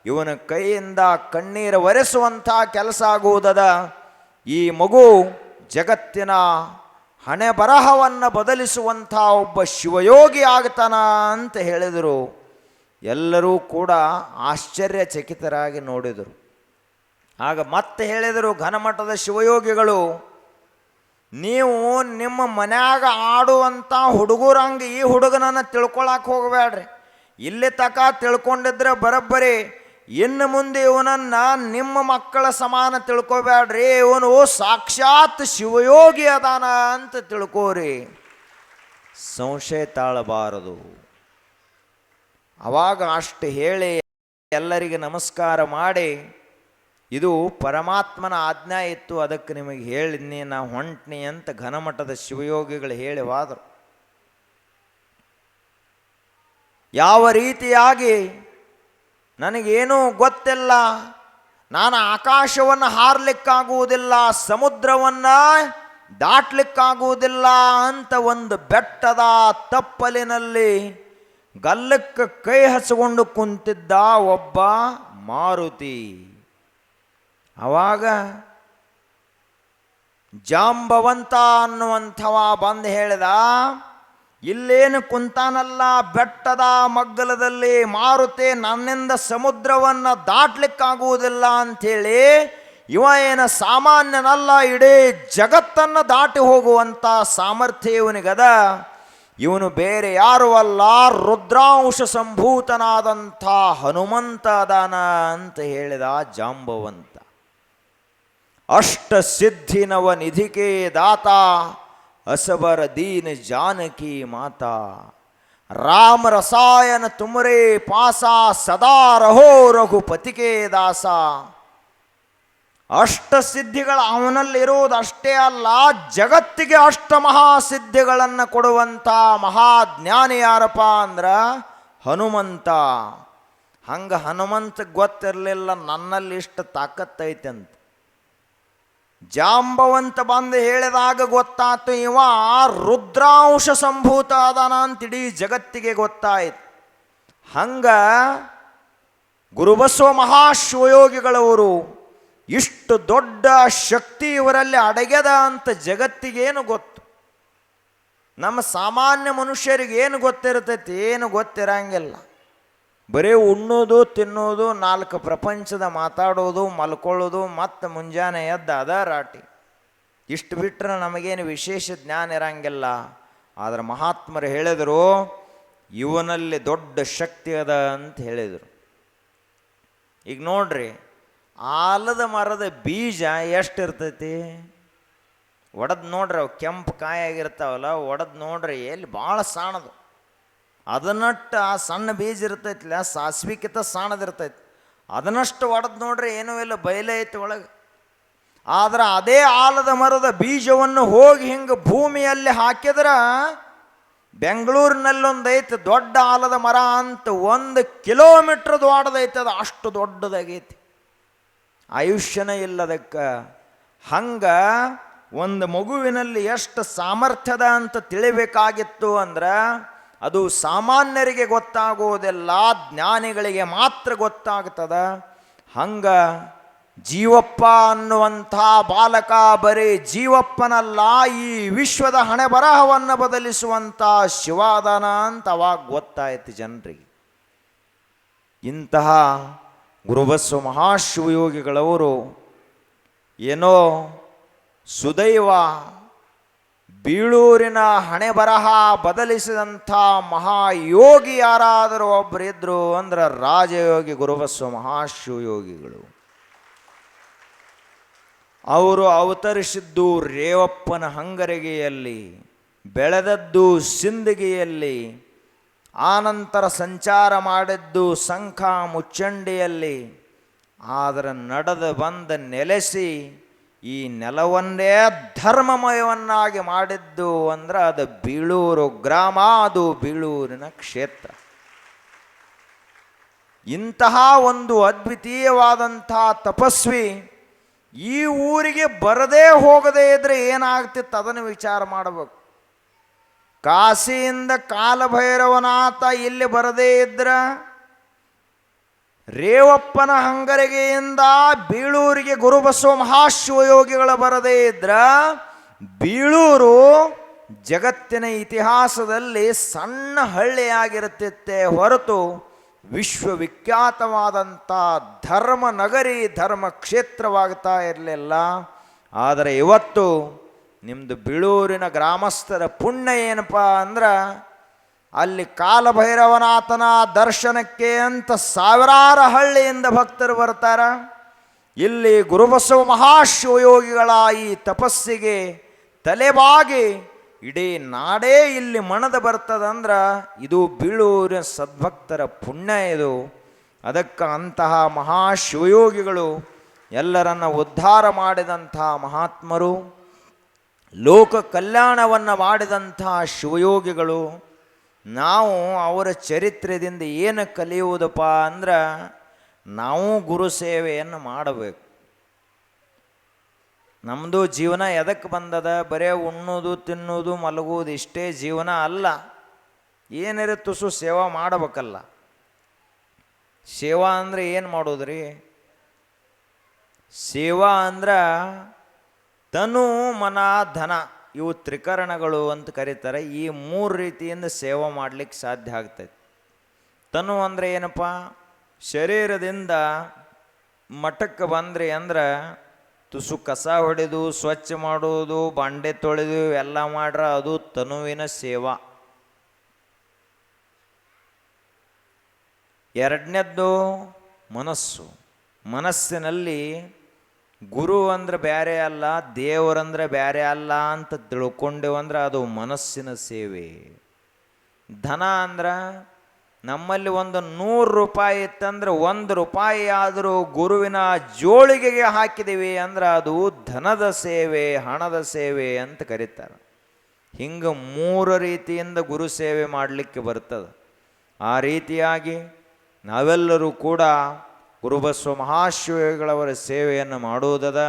ಇವನ ಕೈಯಿಂದ ಕಣ್ಣೀರು ಒರೆಸುವಂಥ ಕೆಲಸ ಆಗುವುದದ. ಈ ಮಗು ಜಗತ್ತಿನ ಹಣೆ ಬರಹವನ್ನು ಬದಲಿಸುವಂಥ ಒಬ್ಬ ಶಿವಯೋಗಿ ಆಗ್ತಾನ ಅಂತ ಹೇಳಿದರು. ಎಲ್ಲರೂ ಕೂಡ ಆಶ್ಚರ್ಯಚಕಿತರಾಗಿ ನೋಡಿದರು. ಆಗ ಮತ್ತೆ ಹೇಳಿದರು ಘನಮಠದ ಶಿವಯೋಗಿಗಳು, ನೀವು ನಿಮ್ಮ ಮನ್ಯಾಗ ಆಡುವಂಥ ಹುಡುಗರಂಗೆ ಈ ಹುಡುಗನನ್ನು ತಿಳ್ಕೊಳಕ್ಕೆ ಹೋಗಬೇಡ್ರಿ. ಇಲ್ಲಿ ತಕ ತಿಳ್ಕೊಂಡಿದ್ರೆ ಬರೋಬ್ಬರಿ, ಇನ್ನು ಮುಂದೆ ಇವನನ್ನು ನಿಮ್ಮ ಮಕ್ಕಳ ಸಮಾನ ತಿಳ್ಕೊಬೇಡ್ರಿ. ಇವನು ಸಾಕ್ಷಾತ್ ಶಿವಯೋಗಿ ಅದಾನ ಅಂತ ತಿಳ್ಕೋರಿ, ಸಂಶಯ ತಾಳಬಾರದು. ಅವಾಗ ಅಷ್ಟು ಹೇಳಿ ಎಲ್ಲರಿಗೆ ನಮಸ್ಕಾರ ಮಾಡಿ, ಇದು ಪರಮಾತ್ಮನ ಆಜ್ಞಾ ಇತ್ತು, ಅದಕ್ಕೆ ನಿಮಗೆ ಹೇಳಿದ್ನಿ, ನಾ ಹೊಂಟ್ನಿ ಅಂತ ಘನಮಠದ ಶಿವಯೋಗಿಗಳು ಹೇಳಿ ಹೋದರು. ಯಾವ ರೀತಿಯಾಗಿ ನನಗೇನೂ ಗೊತ್ತಿಲ್ಲ, ನಾನು ಆಕಾಶವನ್ನು ಹಾರಲಿಕ್ಕಾಗುವುದಿಲ್ಲ, ಸಮುದ್ರವನ್ನು ದಾಟ್ಲಿಕ್ಕಾಗುವುದಿಲ್ಲ ಅಂತ ಒಂದು ಬೆಟ್ಟದ ತಪ್ಪಲಿನಲ್ಲಿ ಗಲ್ಲಕ್ಕೆ ಕೈ ಹಚ್ಚಿಕೊಂಡು ಕುಂತಿದ್ದ ಒಬ್ಬ ಮಾರುತಿ. ಆವಾಗ ಜಾಂಬವಂತ ಅನ್ನುವಂಥವ ಬಂದು ಹೇಳಿದ, ಇಲ್ಲೇನು ಕುಂತಾನಲ್ಲ ಬೆಟ್ಟದ ಮಗ್ಗಲದಲ್ಲಿ ಮಾರುತಿ, ನನ್ನಿಂದ ಸಮುದ್ರವನ್ನು ದಾಟ್ಲಿಕ್ಕಾಗುವುದಿಲ್ಲ ಅಂಥೇಳಿ, ಇವ ಏನು ಸಾಮಾನ್ಯನಲ್ಲ, ಇಡೀ ಜಗತ್ತನ್ನು ದಾಟಿ ಹೋಗುವಂಥ ಸಾಮರ್ಥ್ಯ ಇವನಿಗದ. ಇವನು ಬೇರೆ ಯಾರು ಅಲ್ಲ, ರುದ್ರಾಂಶ ಸಂಭೂತನಾದಂಥ ಹನುಮಂತ ಅದಾನ ಅಂತ ಹೇಳಿದ ಜಾಂಬವಂತ. ಅಷ್ಟ ಸಿದ್ಧಿ ನವ ನಿಧಿಕೆ ದಾತ असबर दीन जानकी माता राम रसायन तुमरे पासा सदा रहो रघुपति के ದಾಸ. ಅಷ್ಟ ಸಿದ್ಧಿಗಳ ಅವನಲ್ಲಿರುವುದಷ್ಟೇ ಅಲ್ಲ, ಜಗತ್ತಿಗೆ ಅಷ್ಟ ಮಹಾಸಿದ್ಧಿಗಳನ್ನು ಕೊಡುವಂಥ ಮಹಾಜ್ಞಾನಿ ಯಾರಪ್ಪ ಅಂದ್ರೆ ಹನುಮಂತ. ಹಂಗೆ ಹನುಮಂತ ಗೊತ್ತಿರಲಿಲ್ಲ ನನ್ನಲ್ಲಿ ಇಷ್ಟು ತಾಕತ್ತೈತೆ ಅಂತ. ಜಾಂಬವಂತ ಬಂದು ಹೇಳಿದಾಗ ಗೊತ್ತಾಯ್ತು ಇವ ರುದ್ರಾಂಶ ಸಂಭೂತ ಅದಾನ ಅಂತ ಇಡೀ ಜಗತ್ತಿಗೆ ಗೊತ್ತಾಯ್ತು. ಹಂಗ ಗುರುಬಸವ ಮಹಾಶಿವಯೋಗಿಗಳವರು ಇಷ್ಟು ದೊಡ್ಡ ಶಕ್ತಿ ಇವರಲ್ಲಿ ಅಡಗ್ಯದ ಅಂತ ಜಗತ್ತಿಗೇನು ಗೊತ್ತು? ನಮ್ಮ ಸಾಮಾನ್ಯ ಮನುಷ್ಯರಿಗೆ ಏನು ಗೊತ್ತಿರ್ತೈತಿ? ಏನು ಗೊತ್ತಿರಂಗಿಲ್ಲ. ಬರೀ ಉಣ್ಣೋದು ತಿನ್ನೋದು, ನಾಲ್ಕು ಪ್ರಪಂಚದ ಮಾತಾಡೋದು, ಮಲ್ಕೊಳ್ಳೋದು, ಮತ್ತು ಮುಂಜಾನೆ ಎದ್ದು ಅದ ರಾಟಿ. ಇಷ್ಟು ಬಿಟ್ಟರೆ ನಮಗೇನು ವಿಶೇಷ ಜ್ಞಾನ ಇರಂಗಿಲ್ಲ. ಆದರೆ ಮಹಾತ್ಮರು ಹೇಳಿದರು ಇವನಲ್ಲಿ ದೊಡ್ಡ ಶಕ್ತಿ ಅದ ಅಂತ ಹೇಳಿದರು. ಈಗ ನೋಡ್ರಿ, ಆಲದ ಮರದ ಬೀಜ ಎಷ್ಟು ಇರ್ತೈತಿ? ಒಡೆದು ನೋಡ್ರಿ, ಅವು ಕೆಂಪು ಕಾಯಾಗಿರ್ತಾವಲ್ಲ, ಒಡೆದು ನೋಡ್ರಿ ಎಲ್ಲಿ ಭಾಳ ಸಣ್ಣದು. ಅದನ್ನಟ್ಟು ಆ ಸಣ್ಣ ಬೀಜ ಇರ್ತೈತಿಲ್ಲ, ಸಾಸ್ವಿಕಿತ ಸಣ್ಣದಿರ್ತೈತಿ. ಅದನ್ನಷ್ಟು ಒಡೆದು ನೋಡ್ರಿ ಏನೂ ಇಲ್ಲ, ಬಯಲೇ ಐತಿ ಒಳಗೆ. ಆದ್ರೆ ಅದೇ ಆಲದ ಮರದ ಬೀಜವನ್ನು ಹೋಗಿ ಹಿಂಗೆ ಭೂಮಿಯಲ್ಲಿ ಹಾಕಿದ್ರೆ ಬೆಂಗಳೂರಿನಲ್ಲೊಂದು ಐತಿ ದೊಡ್ಡ ಆಲದ ಮರ ಅಂತ, 1 ಕಿಲೋಮೀಟ್ರ್ ದೊಡ್ಡದೈತೆ. ಅದು ಅಷ್ಟು ದೊಡ್ಡದಾಗೈತಿ, ಆಯುಷ್ಯನೇ ಇಲ್ಲದಕ್ಕೆ. ಹಂಗೆ ಒಂದು ಮಗುವಿನಲ್ಲಿ ಎಷ್ಟು ಸಾಮರ್ಥ್ಯದ ಅಂತ ತಿಳಿಬೇಕಾಗಿತ್ತು ಅಂದ್ರೆ ಅದು ಸಾಮಾನ್ಯರಿಗೆ ಗೊತ್ತಾಗುವುದಿಲ್ಲ, ಜ್ಞಾನಿಗಳಿಗೆ ಮಾತ್ರ ಗೊತ್ತಾಗ್ತದ. ಹಂಗ ಜೀವಪ್ಪ ಅನ್ನುವಂಥ ಬಾಲಕ ಬರೀ ಜೀವಪ್ಪನಲ್ಲ, ಈ ವಿಶ್ವದ ಹಣೆ ಬರಹವನ್ನು ಬದಲಿಸುವಂಥ ಶಿವಾದಾನ ಅಂತ ಅವಾಗ ಗೊತ್ತಾಯ್ತು ಜನರಿಗೆ. ಇಂತಹ ಗುರುಬಸವ ಮಹಾಶಿವಯೋಗಿಗಳವರು ಏನೋ ಸುದೈವ ಬೀಳೂರಿನ ಹಣೆ ಬರಹ ಬದಲಿಸಿದಂಥ ಮಹಾಯೋಗಿ ಯಾರಾದರೂ ಒಬ್ಬರಿದ್ರು ಅಂದ್ರೆ ರಾಜಯೋಗಿ ಗುರುಬಸವ ಮಹಾಶಿವಯೋಗಿಗಳು. ಅವರು ಅವತರಿಸಿದ್ದು ರೇವಪ್ಪನ ಹಂಗರಿಗೆಯಲ್ಲಿ, ಬೆಳೆದದ್ದು ಸಿಂದಗಿಯಲ್ಲಿ, ಆನಂತರ ಸಂಚಾರ ಮಾಡಿದ್ದು ಸಂಖ ಮುಚ್ಚಂಡಿಯಲ್ಲಿ. ಆದರೆ ನಡೆದು ಬಂದ ನೆಲೆಸಿ ಈ ನೆಲವನ್ನೇ ಧರ್ಮಮಯವನ್ನಾಗಿ ಮಾಡಿದ್ದು ಅಂದ್ರೆ ಅದು ಬೀಳೂರು ಗ್ರಾಮ, ಅದು ಬೀಳೂರಿನ ಕ್ಷೇತ್ರ. ಇಂತಹ ಒಂದು ಅದ್ವಿತೀಯವಾದಂಥ ತಪಸ್ವಿ ಈ ಊರಿಗೆ ಬರದೇ ಹೋಗದೇ ಇದ್ರೆ ಏನಾಗ್ತಿತ್ತು ಅದನ್ನು ವಿಚಾರ ಮಾಡಬೇಕು. ಕಾಶಿಯಿಂದ ಕಾಲಭೈರವನಾಥ ಇಲ್ಲಿ ಬರದೇ ಇದ್ರ, ರೇವಪ್ಪನ ಹಂಗರಿಗೆಯಿಂದ ಬೀಳೂರಿಗೆ ಗುರುಬಸವ ಮಹಾಶಿವಯೋಗಿಗಳ ಬರದೇ ಇದ್ರ ಬೀಳೂರು ಜಗತ್ತಿನ ಇತಿಹಾಸದಲ್ಲಿ ಸಣ್ಣ ಹಳ್ಳಿಯಾಗಿರುತ್ತಿತ್ತೆ ಹೊರತು ವಿಶ್ವವಿಖ್ಯಾತವಾದಂಥ ಧರ್ಮ ನಗರಿ, ಧರ್ಮ ಕ್ಷೇತ್ರವಾಗ್ತಾ ಇರಲಿಲ್ಲ. ಆದರೆ ಇವತ್ತು ನಿಮ್ಮದು ಬೀಳೂರಿನ ಗ್ರಾಮಸ್ಥರ ಪುಣ್ಯ ಏನಪ್ಪ ಅಂದ್ರೆ ಅಲ್ಲಿ ಕಾಲಭೈರವನಾಥನ ದರ್ಶನಕ್ಕೆ ಅಂತ ಸಾವಿರಾರು ಹಳ್ಳಿಯಿಂದ ಭಕ್ತರು ಬರ್ತಾರೆ. ಇಲ್ಲಿ ಗುರುಬಸವ ಮಹಾಶಿವಯೋಗಿಗಳ ಈ ತಪಸ್ಸಿಗೆ ತಲೆಬಾಗಿ ಇಡೀ ನಾಡೇ ಇಲ್ಲಿ ಮಣದ ಬರ್ತದಂದ್ರೆ ಇದು ಬೀಳೂರಿನ ಸದ್ಭಕ್ತರ ಪುಣ್ಯ ಇದು. ಅದಕ್ಕೆ ಅಂತಹ ಮಹಾಶಿವಯೋಗಿಗಳು ಎಲ್ಲರನ್ನ ಉದ್ಧಾರ ಮಾಡಿದಂಥ ಮಹಾತ್ಮರು, ಲೋಕ ಕಲ್ಯಾಣವನ್ನು ಮಾಡಿದಂಥ ಶಿವಯೋಗಿಗಳು. ನಾವು ಅವರ ಚರಿತ್ರೆದಿಂದ ಏನು ಕಲಿಯುವುದಪ್ಪ ಅಂದ್ರೆ ನಾವು ಗುರು ಸೇವೆಯನ್ನು ಮಾಡಬೇಕು. ನಮ್ಮದು ಜೀವನ ಎದಕ್ಕೆ ಬಂದದ? ಬರೇ ಉಣ್ಣೋದು ತಿನ್ನೋದು ಮಲಗೋದು ಇಷ್ಟೇ ಜೀವನ ಅಲ್ಲ. ಏನಿರುತ್ತೆ ತುಸು ಸೇವಾ ಮಾಡಬೇಕಲ್ಲ. ಸೇವಾ ಅಂದರೆ ಏನು ಮಾಡೋದ್ರಿ? ಸೇವಾ ಅಂದ್ರೆ ತನು ಮನ ಧನ ಇವು ತ್ರಿಕರಣಗಳು ಅಂತ ಕರೀತಾರೆ. ಈ 3 ರೀತಿಯಿಂದ ಸೇವೆ ಮಾಡಲಿಕ್ಕೆ ಸಾಧ್ಯ ಆಗ್ತೈತೆ. ತನು ಅಂದರೆ ಏನಪ್ಪ? ಶರೀರದಿಂದ ಮಠಕ್ಕೆ ಬಂದ್ರಿ ಅಂದ್ರೆ ತುಸು ಕಸ ಹೊಡೆದು ಸ್ವಚ್ಛ ಮಾಡೋದು, ಬಾಂಡೆ ತೊಳೆದು ಎಲ್ಲ ಮಾಡ್ರ ಅದು ತನುವಿನ ಸೇವಾ. ಎರಡನೇದ್ದು ಮನಸ್ಸು. ಮನಸ್ಸಿನಲ್ಲಿ ಗುರು ಅಂದ್ರೆ ಬೇರೆ ಅಲ್ಲ, ದೇವರಂದ್ರೆ ಬೇರೆ ಅಲ್ಲ ಅಂತ ತಿಳ್ಕೊಂಡೇವಂದ್ರೆ ಅದು ಮನಸ್ಸಿನ ಸೇವೆ. ಧನ ಅಂದ್ರೆ ನಮ್ಮಲ್ಲಿ ಒಂದು 100 ರೂಪಾಯಿ ಇತ್ತಂದ್ರೆ 1 ರೂಪಾಯಿ ಆದರೂ ಗುರುವಿನ ಜೋಳಿಗೆಗೆ ಹಾಕಿದ್ದೀವಿ ಅಂದ್ರೆ ಅದು ಧನದ ಸೇವೆ, ಹಣದ ಸೇವೆ ಅಂತ ಕರೀತಾರೆ. ಹಿಂಗೆ 3 ರೀತಿಯಿಂದ ಗುರು ಸೇವೆ ಮಾಡಲಿಕ್ಕೆ ಬರ್ತದೆ. ಆ ರೀತಿಯಾಗಿ ನಾವೆಲ್ಲರೂ ಕೂಡ ಗುರುಬಸವ ಮಹಾಶಿವಯೋಗಿಗಳವರ ಸೇವೆಯನ್ನು ಮಾಡುವುದದ.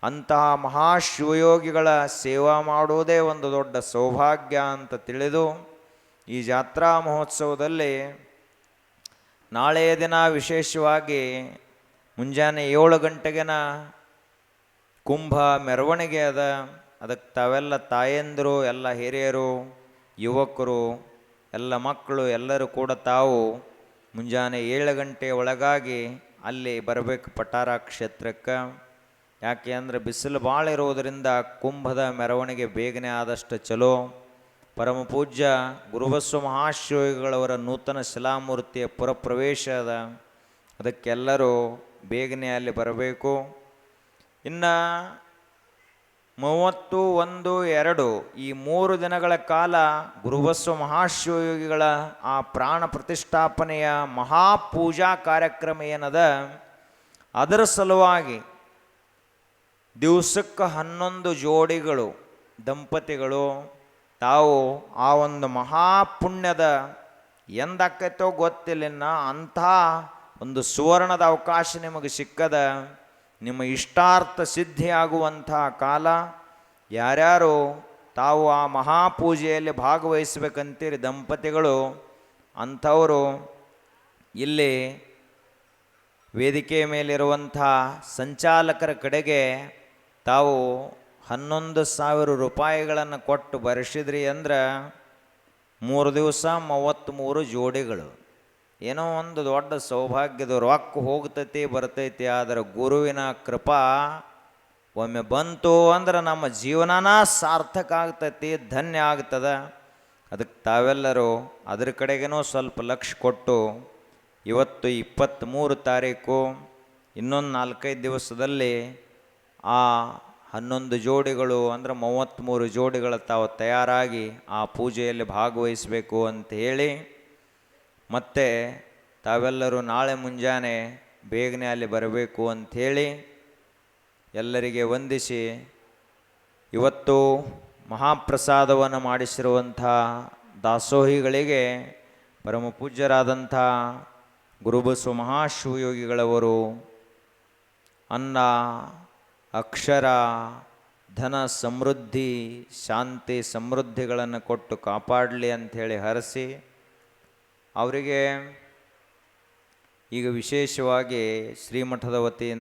ಅಂತಹ ಮಹಾಶಿವಯೋಗಿಗಳ ಸೇವಾ ಮಾಡುವುದೇ ಒಂದು ದೊಡ್ಡ ಸೌಭಾಗ್ಯ ಅಂತ ತಿಳಿದು ಈ ಜಾತ್ರಾ ಮಹೋತ್ಸವದಲ್ಲಿ ನಾಳೆಯ ದಿನ ವಿಶೇಷವಾಗಿ ಮುಂಜಾನೆ 7 ಗಂಟೆಗಿನ ಕುಂಭ ಮೆರವಣಿಗೆ ಅದ. ಅದಕ್ಕೆ ತಾವೆಲ್ಲ ತಾಯಂದಿರು, ಎಲ್ಲ ಹಿರಿಯರು, ಯುವಕರು, ಎಲ್ಲ ಮಕ್ಕಳು ಎಲ್ಲರೂ ಕೂಡ ತಾವು ಮುಂಜಾನೆ 7 ಗಂಟೆ ಒಳಗಾಗಿ ಅಲ್ಲಿ ಬರಬೇಕು ಪಟಾರ ಕ್ಷೇತ್ರಕ್ಕೆ. ಯಾಕೆ ಅಂದರೆ ಬಿಸಿಲು ಭಾಳ ಇರೋದರಿಂದ ಕುಂಭದ ಮೆರವಣಿಗೆ ಬೇಗನೆ ಆದಷ್ಟು ಚಲೋ. ಪರಮ ಪೂಜ್ಯ ಗುರುಬಸವ ಮಹಾಶಿವಯೋಗಿಗಳವರ ನೂತನ ಶಿಲಾಮೂರ್ತಿಯ ಪುರಪ್ರವೇಶ ಅದ. ಅದಕ್ಕೆಲ್ಲರೂ ಬೇಗನೆ ಅಲ್ಲಿ ಬರಬೇಕು. ಇನ್ನು 30, 1, 2 ಈ 3 ದಿನಗಳ ಕಾಲ ಗುರುಬಸವ ಮಹಾಶಿವಯೋಗಿಗಳ ಆ ಪ್ರಾಣ ಪ್ರತಿಷ್ಠಾಪನೆಯ ಮಹಾಪೂಜಾ ಕಾರ್ಯಕ್ರಮ ಏನದ, ಅದರ ಸಲುವಾಗಿ ದಿವಸಕ್ಕೆ 11 ಜೋಡಿಗಳು ದಂಪತಿಗಳು ತಾವು ಆ ಒಂದು ಮಹಾಪುಣ್ಯದ ಎಂದಾಕೈತೋ ಗೊತ್ತಿಲ್ಲ, ಅಂಥ ಒಂದು ಸುವರ್ಣದ ಅವಕಾಶ ನಿಮಗೆ ಸಿಕ್ಕದ. ನಿಮ್ಮ ಇಷ್ಟಾರ್ಥ ಸಿದ್ಧಿಯಾಗುವಂಥ ಕಾಲ. ಯಾರ್ಯಾರು ತಾವು ಆ ಮಹಾಪೂಜೆಯಲ್ಲಿ ಭಾಗವಹಿಸಬೇಕಂತೀರಿ ದಂಪತಿಗಳು, ಅಂಥವರು ಇಲ್ಲಿ ವೇದಿಕೆ ಮೇಲಿರುವಂಥ ಸಂಚಾಲಕರ ಕಡೆಗೆ ತಾವು 11,000 ರೂಪಾಯಿಗಳನ್ನು ಕೊಟ್ಟು ಬರೆಸಿದ್ರಿ ಅಂದ್ರೆ 3 ದಿವಸ 33 ಜೋಡಿಗಳು. ಏನೋ ಒಂದು ದೊಡ್ಡ ಸೌಭಾಗ್ಯದ ರೊಕ್ಕ ಹೋಗ್ತೈತಿ ಬರ್ತೈತಿ, ಆದರೆ ಗುರುವಿನ ಕೃಪಾ ಒಮ್ಮೆ ಬಂತು ಅಂದ್ರೆ ನಮ್ಮ ಜೀವನನ ಸಾರ್ಥಕ ಆಗ್ತೈತಿ, ಧನ್ಯ ಆಗ್ತದೆ. ಅದಕ್ಕೆ ತಾವೆಲ್ಲರೂ ಅದ್ರ ಕಡೆಗೇನೋ ಸ್ವಲ್ಪ ಲಕ್ಷ್ಯ ಕೊಟ್ಟು ಇವತ್ತು 23 ತಾರೀಕು, ಇನ್ನೊಂದು 4-5 ದಿವಸದಲ್ಲಿ ಆ 11 ಜೋಡಿಗಳು ಅಂದರೆ 33 ಜೋಡಿಗಳು ತಾವು ತಯಾರಾಗಿ ಆ ಪೂಜೆಯಲ್ಲಿ ಭಾಗವಹಿಸಬೇಕು ಅಂತ ಹೇಳಿ, ಮತ್ತು ತಾವೆಲ್ಲರೂ ನಾಳೆ ಮುಂಜಾನೆ ಬೇಗನೆ ಅಲ್ಲಿ ಬರಬೇಕು ಅಂಥೇಳಿ ಎಲ್ಲರಿಗೆ ವಂದಿಸಿ, ಇವತ್ತು ಮಹಾಪ್ರಸಾದವನ್ನು ಮಾಡಿಸಿರುವಂಥ ದಾಸೋಹಿಗಳಿಗೆ ಪರಮ ಪೂಜ್ಯರಾದಂಥ ಗುರುಬಸವ ಮಹಾಶಿವಯೋಗಿಗಳವರು ಅನ್ನ, ಅಕ್ಷರ, ಧನ ಸಮೃದ್ಧಿ, ಶಾಂತಿ ಸಮೃದ್ಧಿಗಳನ್ನು ಕೊಟ್ಟು ಕಾಪಾಡಲಿ ಅಂಥೇಳಿ ಹರಸಿ, ಅವರಿಗೆ ಈಗ ವಿಶೇಷವಾಗಿ ಶ್ರೀಮಠದ ವತಿಯಿಂದ